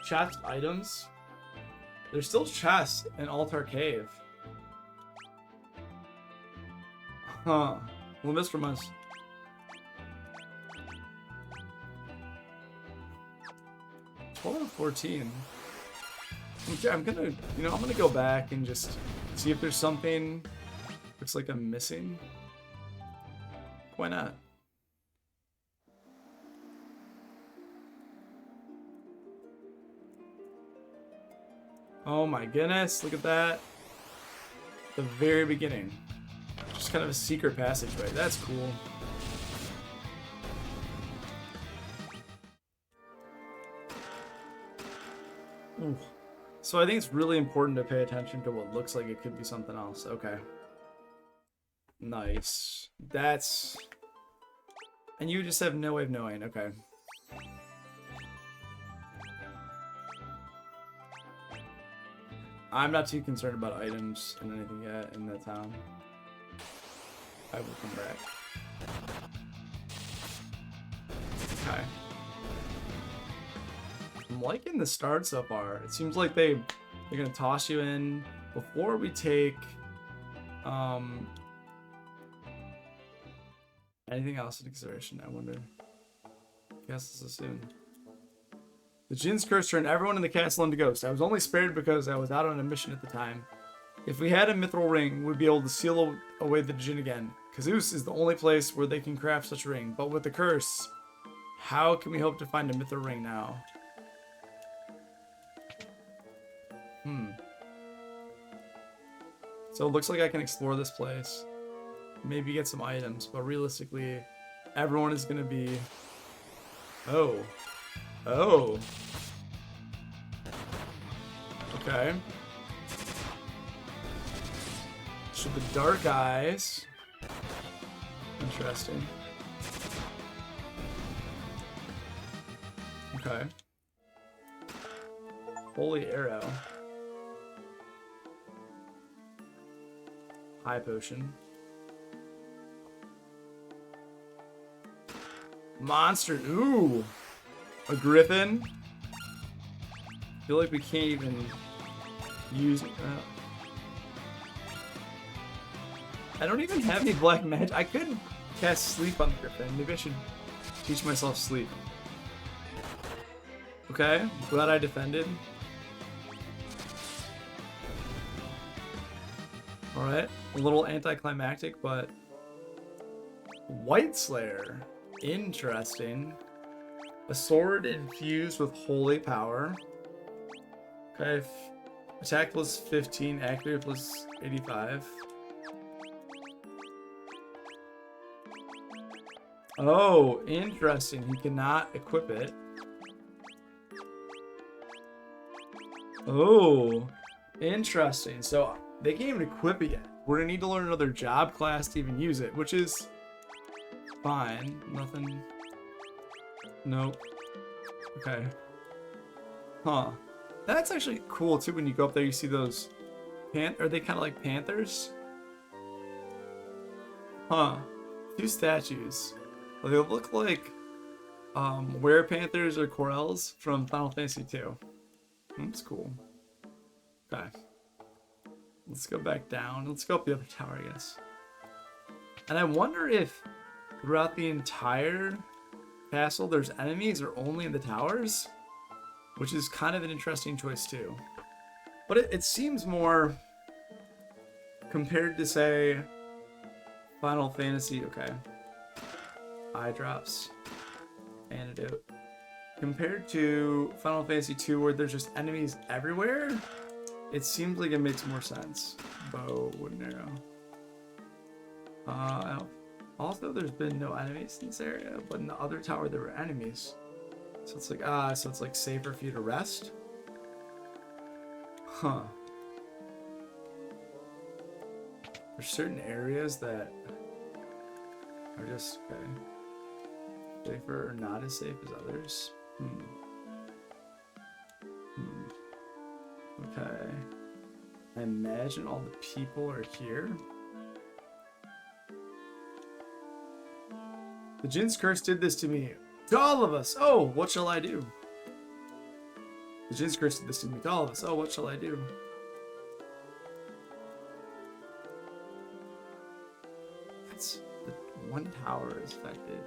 Chest items. There's still chests in Altar Cave. Huh. We'll miss from us. Twelve 14. Okay, I'm gonna go back and just see if there's something looks like I'm missing. Why not? Oh my goodness, look at that. the very beginning. Just kind of a secret passageway. That's cool. Ooh. So I think it's really important to pay attention to what looks like it could be something else. Okay. Nice. That's... And you just have no way of knowing. Okay. I'm not too concerned about items and anything yet in the town. I will come back. Okay. I'm liking the start so far. It seems like they're gonna toss you in before we take anything else into consideration. I wonder. Guess this is soon. The Djinn's curse turned everyone in the castle into ghosts. I was only spared because I was out on a mission at the time. If we had a mithril ring, we'd be able to seal away the Djinn again. Kazuz is the only place where they can craft such a ring. But with the curse, how can we hope to find a mithril ring now? So it looks like I can explore this place. Maybe get some items, but realistically, everyone is gonna be... Oh. Oh. Okay. So the dark eyes. Interesting. Okay. Holy arrow. High potion. Monster. Ooh. A griffin. I feel like we can't even use. I don't even have any black magic. I could cast sleep on the griffin. Maybe I should teach myself sleep. Okay. Glad I defended. Alright. A little anticlimactic, but White Slayer. Interesting. A sword infused with holy power. Okay. Attack plus 15, accurate plus 85. Oh, interesting. He cannot equip it. Oh, interesting. So they can't even equip it yet. We're gonna need to learn another job class to even use it, which is fine. Nothing. Nope. Okay. Huh. That's actually cool too. When you go up there, you see those are they kind of like panthers? Huh. Two statues. Well, they look like were-panthers or Corels from Final Fantasy II. That's cool. Okay. Let's go back down. Let's go up the other tower, I guess. And I wonder if throughout the entire castle there's enemies or only in the towers, which is kind of an interesting choice too. But it seems more compared to, say, Final Fantasy. Okay. Eye drops. Antidote. Compared to Final Fantasy II, where there's just enemies everywhere, it seems like it makes more sense. Bow, wooden arrow. Also, there's been no enemies in this area, but in the other tower there were enemies. So it's like, so it's like safer for you to rest? Huh. There's certain areas that are just, okay, safer or not as safe as others. Okay. I imagine all the people are here. The Djinn's curse did this to me. To all of us. Oh, what shall I do? The Djinn's curse did this to me. To all of us. Oh, what shall I do? That's the one tower is affected.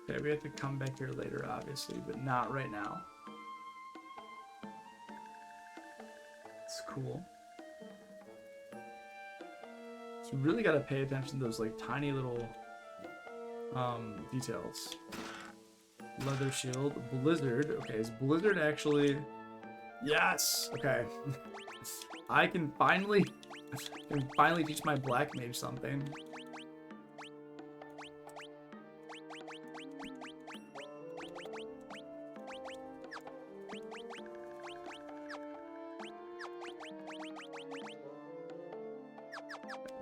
Okay, we have to come back here later, obviously, but not right now. cool. So you really gotta pay attention to those like tiny little details. Leather shield, blizzard. Okay, is blizzard actually? Yes. Okay. I can finally teach my black mage something.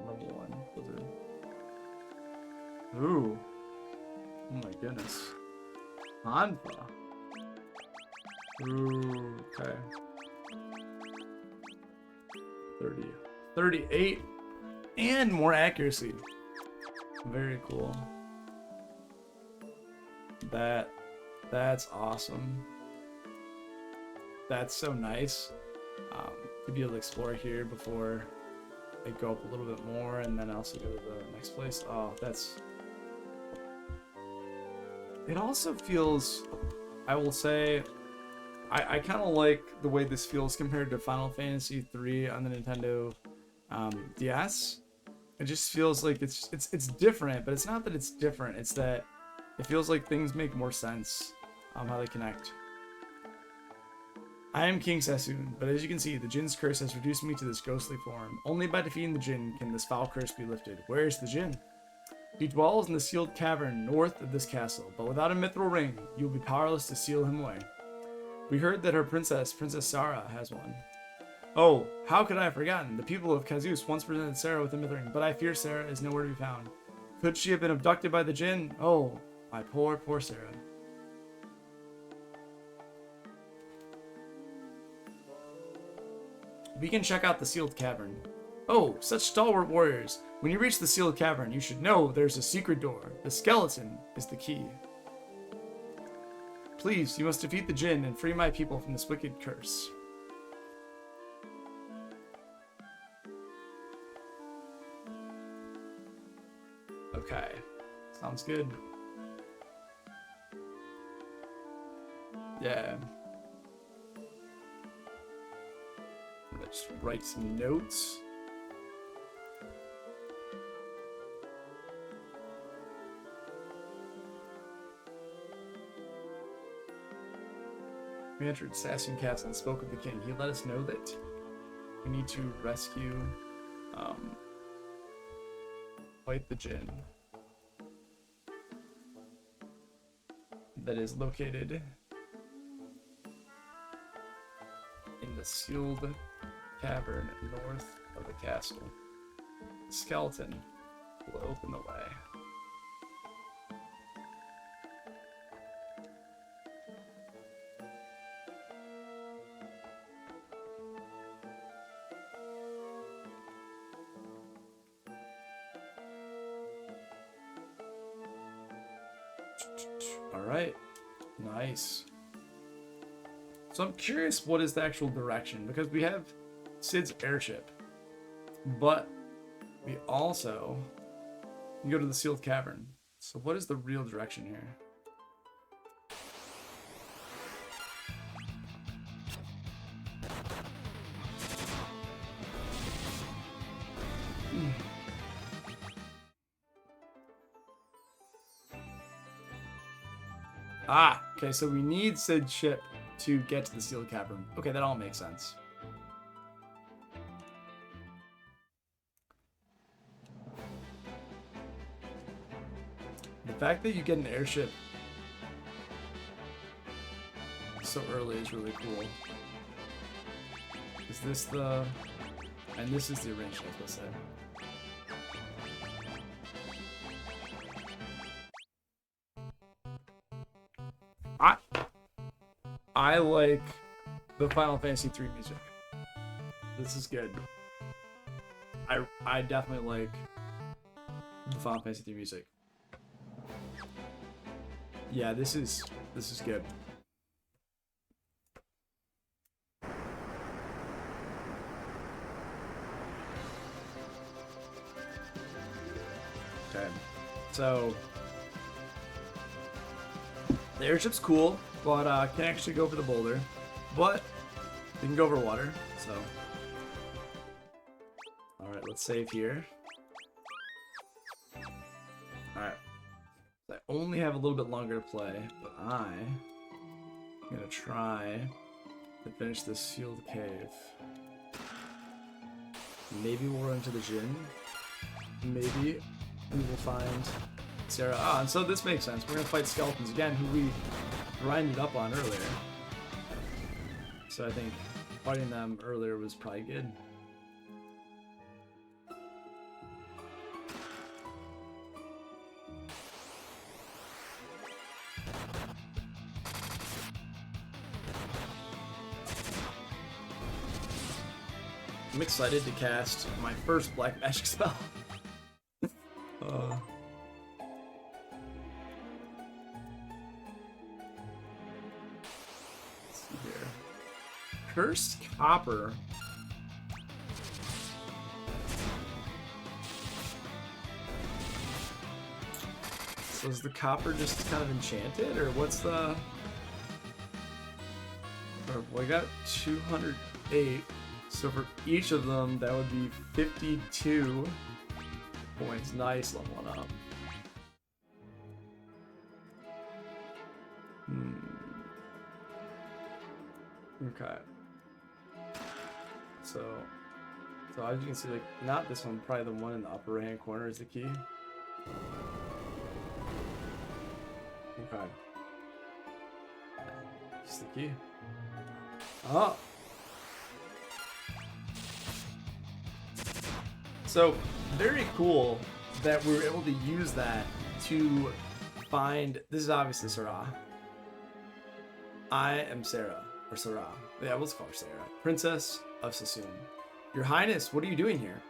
Level 1 blizzard. Ooh. Oh my goodness. Hanfa. Ooh, okay. 30. 38. And more accuracy. Very cool. That's awesome. That's so nice. To be able to explore here before I go up a little bit more and then also go to the next place. Oh, that's... It also feels, I will say, I kind of like the way this feels compared to Final Fantasy 3 on the Nintendo DS. It just feels like it's different, but it's not that it's different. It's that it feels like things make more sense how they connect. I am King Sassoon, but as you can see, the Jinn's curse has reduced me to this ghostly form. Only by defeating the Jinn can this foul curse be lifted. Where is the Jinn? He dwells in the sealed cavern north of this castle, but without a mithril ring, you will be powerless to seal him away. We heard that her Princess Sarah, has one. Oh, how could I have forgotten? The people of Kazus once presented Sarah with a mithril ring, but I fear Sarah is nowhere to be found. Could she have been abducted by the Jinn? Oh, my poor, poor Sarah. We can check out the sealed cavern. Oh, such stalwart warriors. When you reach the sealed cavern, you should know there's a secret door. The skeleton is the key. Please, you must defeat the Jinn and free my people from this wicked curse. Okay, sounds good. Yeah. Let's write some notes. We entered Sassoon Castle and spoke with the king. He let us know that we need to rescue, fight the Jinn that is located in the sealed cavern north of the castle. The skeleton will open the way. Alright, nice. So I'm curious what is the actual direction, because we have Cid's airship, but we also can go to the sealed cavern. So what is the real direction here? Ah, okay, so we need Cid's ship to get to the sealed cavern. Okay, that all makes sense. The fact that you get an airship so early is really cool. Is this the... And this is the arranged ship, let's say. I like the Final Fantasy 3 music. This is good. I definitely like the Final Fantasy 3 music. Yeah, this is good. Okay, so the airship's cool, but can't actually go over the boulder, but we can go over water, so Alright, let's save here. Alright. I only have a little bit longer to play, but I'm gonna try to finish this sealed cave. Maybe we'll run to the Djinn. Maybe we will find Sarah. Ah, and so this makes sense. We're gonna fight skeletons again, who we grinded up on earlier. So I think fighting them earlier was probably good. I'm excited to cast my first black magic spell. Let's see here. Cursed Copper. So is the copper just kind of enchanted, or what's the... Well, I got 208. So for each of them, that would be 52 points. Nice, level one up. Okay. So as you can see, like, not this one, probably the one in the upper right hand corner is the key. Okay. It's the key. Oh! So, very cool that we were able to use that to find... This is obviously Sarah. I am Sarah. Or Sarah. Yeah, let's call her Sarah. Princess of Sassoon. Your Highness, what are you doing here?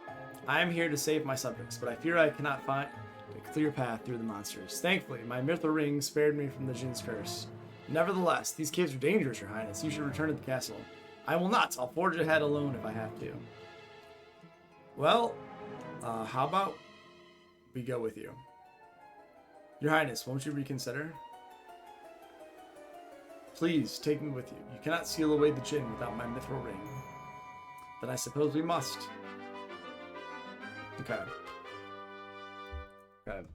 I am here to save my subjects, but I fear I cannot find a clear path through the monsters. Thankfully, my mithril ring spared me from the Djinn's curse. Nevertheless, these caves are dangerous, Your Highness. You should return to the castle. I will not. I'll forge ahead alone if I have to. Well... how about we go with you? Your Highness, won't you reconsider? Please, take me with you. You cannot seal away the Djinn without my mithril ring. Then I suppose we must. Okay. Okay.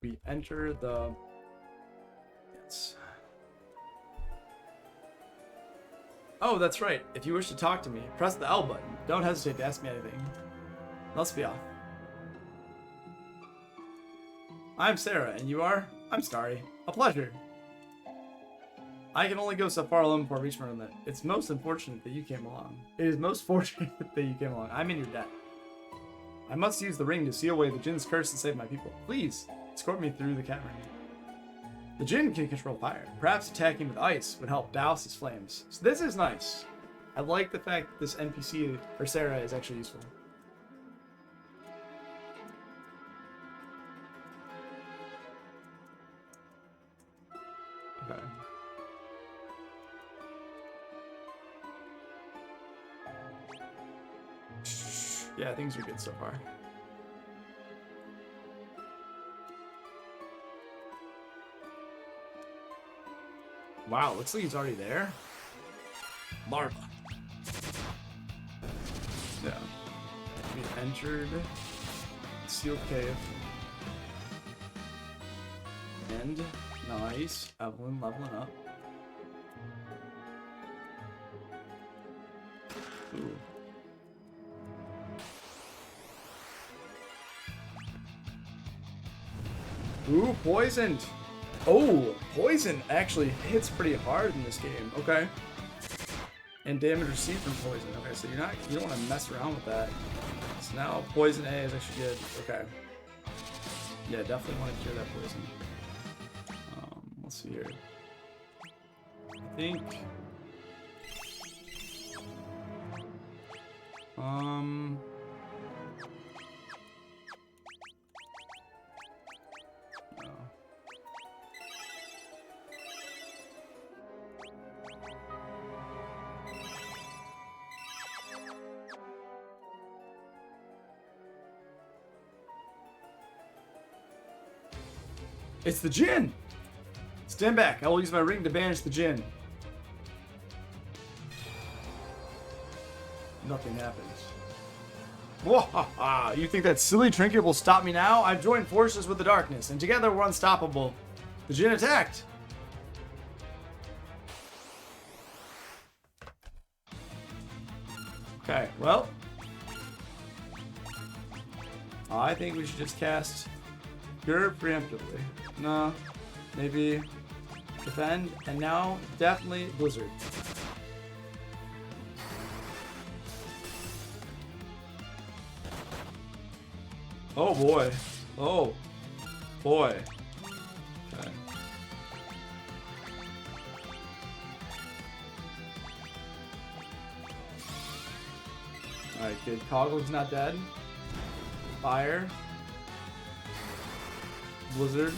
We enter the... Yes. Oh, that's right. If you wish to talk to me, press the L button. Don't hesitate to ask me anything. Let's be off. I'm Sarah, and you are? I'm Starry. A pleasure. I can only go so far alone before reaching my limit. It's most unfortunate that you came along. It is most fortunate that you came along. I'm in your debt. I must use the ring to seal away the Djinn's curse and save my people. Please, escort me through the cavern. The Djinn can control fire. Perhaps attacking with ice would help douse his flames. So this is nice. I like the fact that this NPC, or Sarah, is actually useful. Okay. Yeah, things are good so far. Wow, looks like he's already there. Larva. Yeah. We entered sealed cave. And nice. Evelyn leveling up. Ooh. Ooh, poisoned. Oh, poison actually hits pretty hard in this game. Okay. And damage received from poison. Okay, so you don't want to mess around with that. So now poison A is actually good. Okay. Yeah, definitely want to cure that poison. Let's see here. I think. No. It's the Djinn! Stand back. I will use my ring to banish the Djinn. Nothing happens. Wahaha! You think that silly trinket will stop me now? I've joined forces with the darkness, and together we're unstoppable. The Jinn attacked! Okay, well. I think we should just cast Gurr preemptively. No, maybe defend, and now definitely Blizzard. Oh boy. Oh boy. Okay. Alright, good. Coggle's not dead. Fire. Blizzard.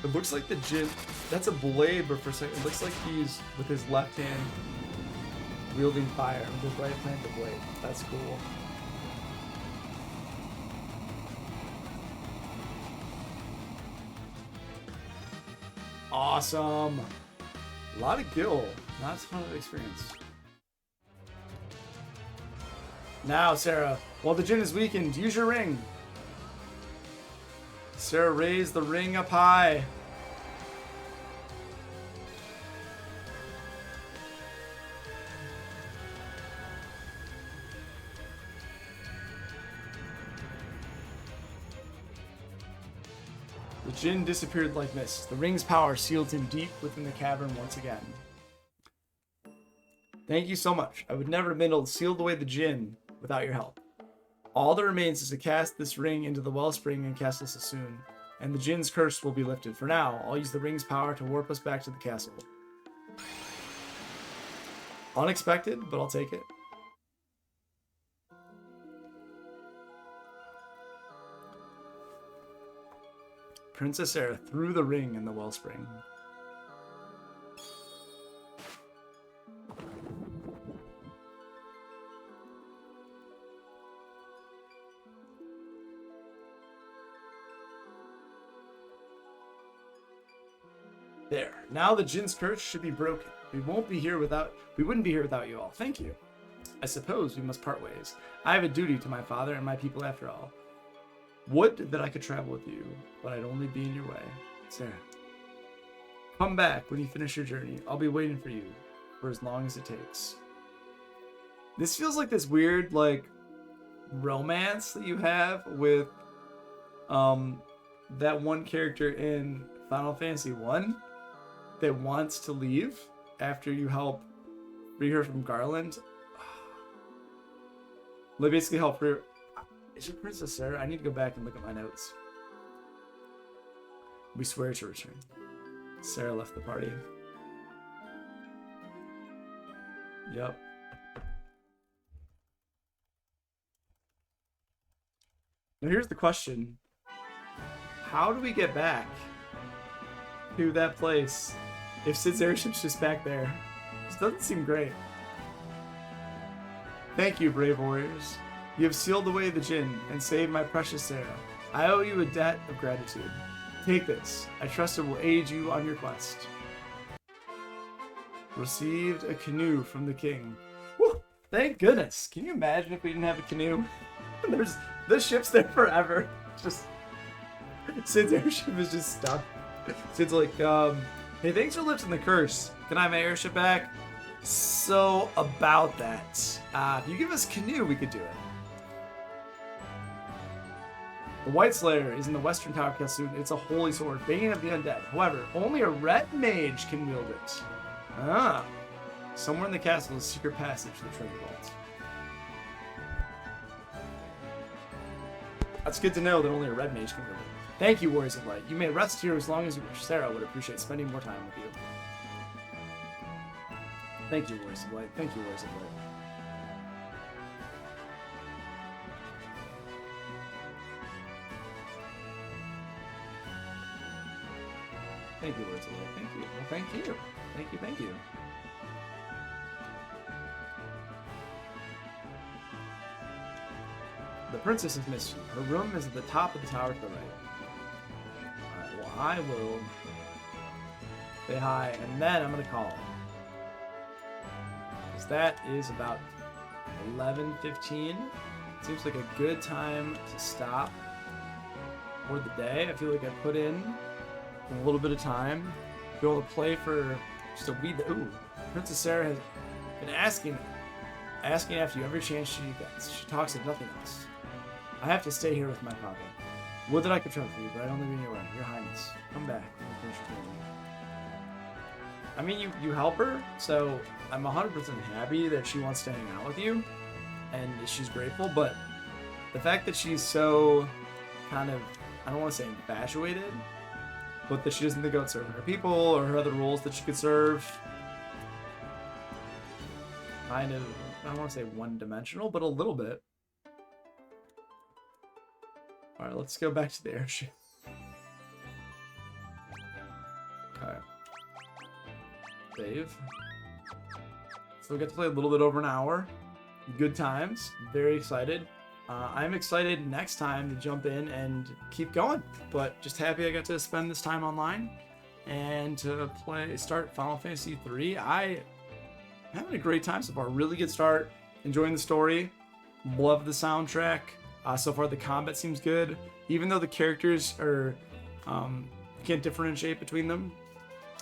It looks like the Jinn. That's a blade, but for a second, it looks like he's with his left hand wielding fire. With his right hand, the blade. That's cool. Awesome. A lot of gil, not a ton of experience. Now, Sarah, while the Jinn is weakened, use your ring. Sarah, raise the ring up high. The Jinn disappeared like mist. The ring's power sealed him deep within the cavern once again. Thank you so much. I would never have been able to seal away the Jinn without your help. All that remains is to cast this ring into the wellspring in Castle Sassoon, and the Jinn's curse will be lifted. For now, I'll use the ring's power to warp us back to the castle. Unexpected, but I'll take it. Princess Sarah threw the ring in the wellspring. There. Now the Jinn's curse should be broken. We wouldn't be here without you all. Thank you. I suppose we must part ways. I have a duty to my father and my people after all. Would that I could travel with you, but I'd only be in your way. Sarah. Come back when you finish your journey. I'll be waiting for you for as long as it takes. This feels like this weird, like, romance that you have with that one character in Final Fantasy 1 that wants to leave after you help free her from Garland. They basically help her. Is it Princess Sarah? I need to go back and look at my notes. We swear to return. Sarah left the party. Yep. Now here's the question. How do we get back to that place if Cid's airship's just back there? This doesn't seem great. Thank you, brave warriors. You have sealed away the Jinn and saved my precious Sarah. I owe you a debt of gratitude. Take this. I trust it will aid you on your quest. Received a canoe from the king. Whew, thank goodness. Can you imagine if we didn't have a canoe? The ship's there forever. Just Cid's airship is just stuck. Cid's like, hey, thanks for lifting the curse. Can I have my airship back? So about that. If you give us a canoe, we could do it. The White Slayer is in the western tower of Sassoon. It's a holy sword, bane of the undead. However, only a red mage can wield it. Ah. Somewhere in the castle is a secret passage to the treasure vault. That's good to know that only a red mage can wield it. Thank you, Warriors of Light. You may rest here as long as you wish. Sarah would appreciate spending more time with you. Thank you, Warriors of Light. Thank you, Warriors of Light. Thank you, Warriors of Light. Thank you. Well, thank you. Thank you, thank you. The princess has missed you. Her room is at the top of the tower to the right. Alright, well, I will say hi, and then I'm going to call. Because that is about 11:15. seems like a good time to stop for the day. I feel like I put in a little bit of time to be able to play for just a wee. Ooh, Princess Sarah has been asking after you every chance she gets. She talks of nothing else. I have to stay here with my papa. Would that I could travel for you, but I don't leave you anywhere. Your Highness, come back. I mean, you help her, so I'm 100% happy that she wants to hang out with you, and she's grateful, but the fact that she's so kind of, I don't want to say infatuated, but that she doesn't think about serving her people or her other roles that she could serve, kind of, I don't want to say one-dimensional, but a little bit. Alright, let's go back to the airship. Okay. Save. So we get to play a little bit over an hour. Good times. Very excited. I'm excited next time to jump in and keep going. But just happy I got to spend this time online and to start Final Fantasy 3. I'm having a great time so far. Really good start. Enjoying the story. Love the soundtrack. So far the combat seems good. Even though the characters are can't differentiate between them,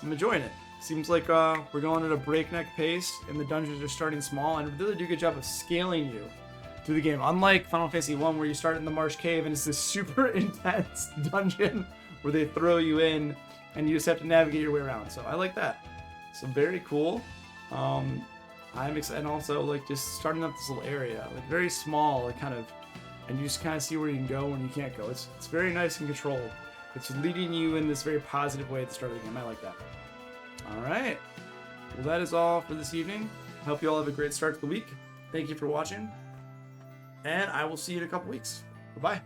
I'm enjoying it. Seems like we're going at a breakneck pace, and the dungeons are starting small, and really do a good job of scaling you through the game. Unlike Final Fantasy 1, where you start in the Marsh Cave, and it's this super intense dungeon where they throw you in, and you just have to navigate your way around. So I like that. So very cool. I'm excited, and also like just starting up this little area, like very small, like kind of, and you just kind of see where you can go and you can't go. It's very nice and controlled. It's leading you in this very positive way at the start of the game. I like that. All right. Well, that is all for this evening. I hope you all have a great start to the week. Thank you for watching, and I will see you in a couple weeks. Bye-bye.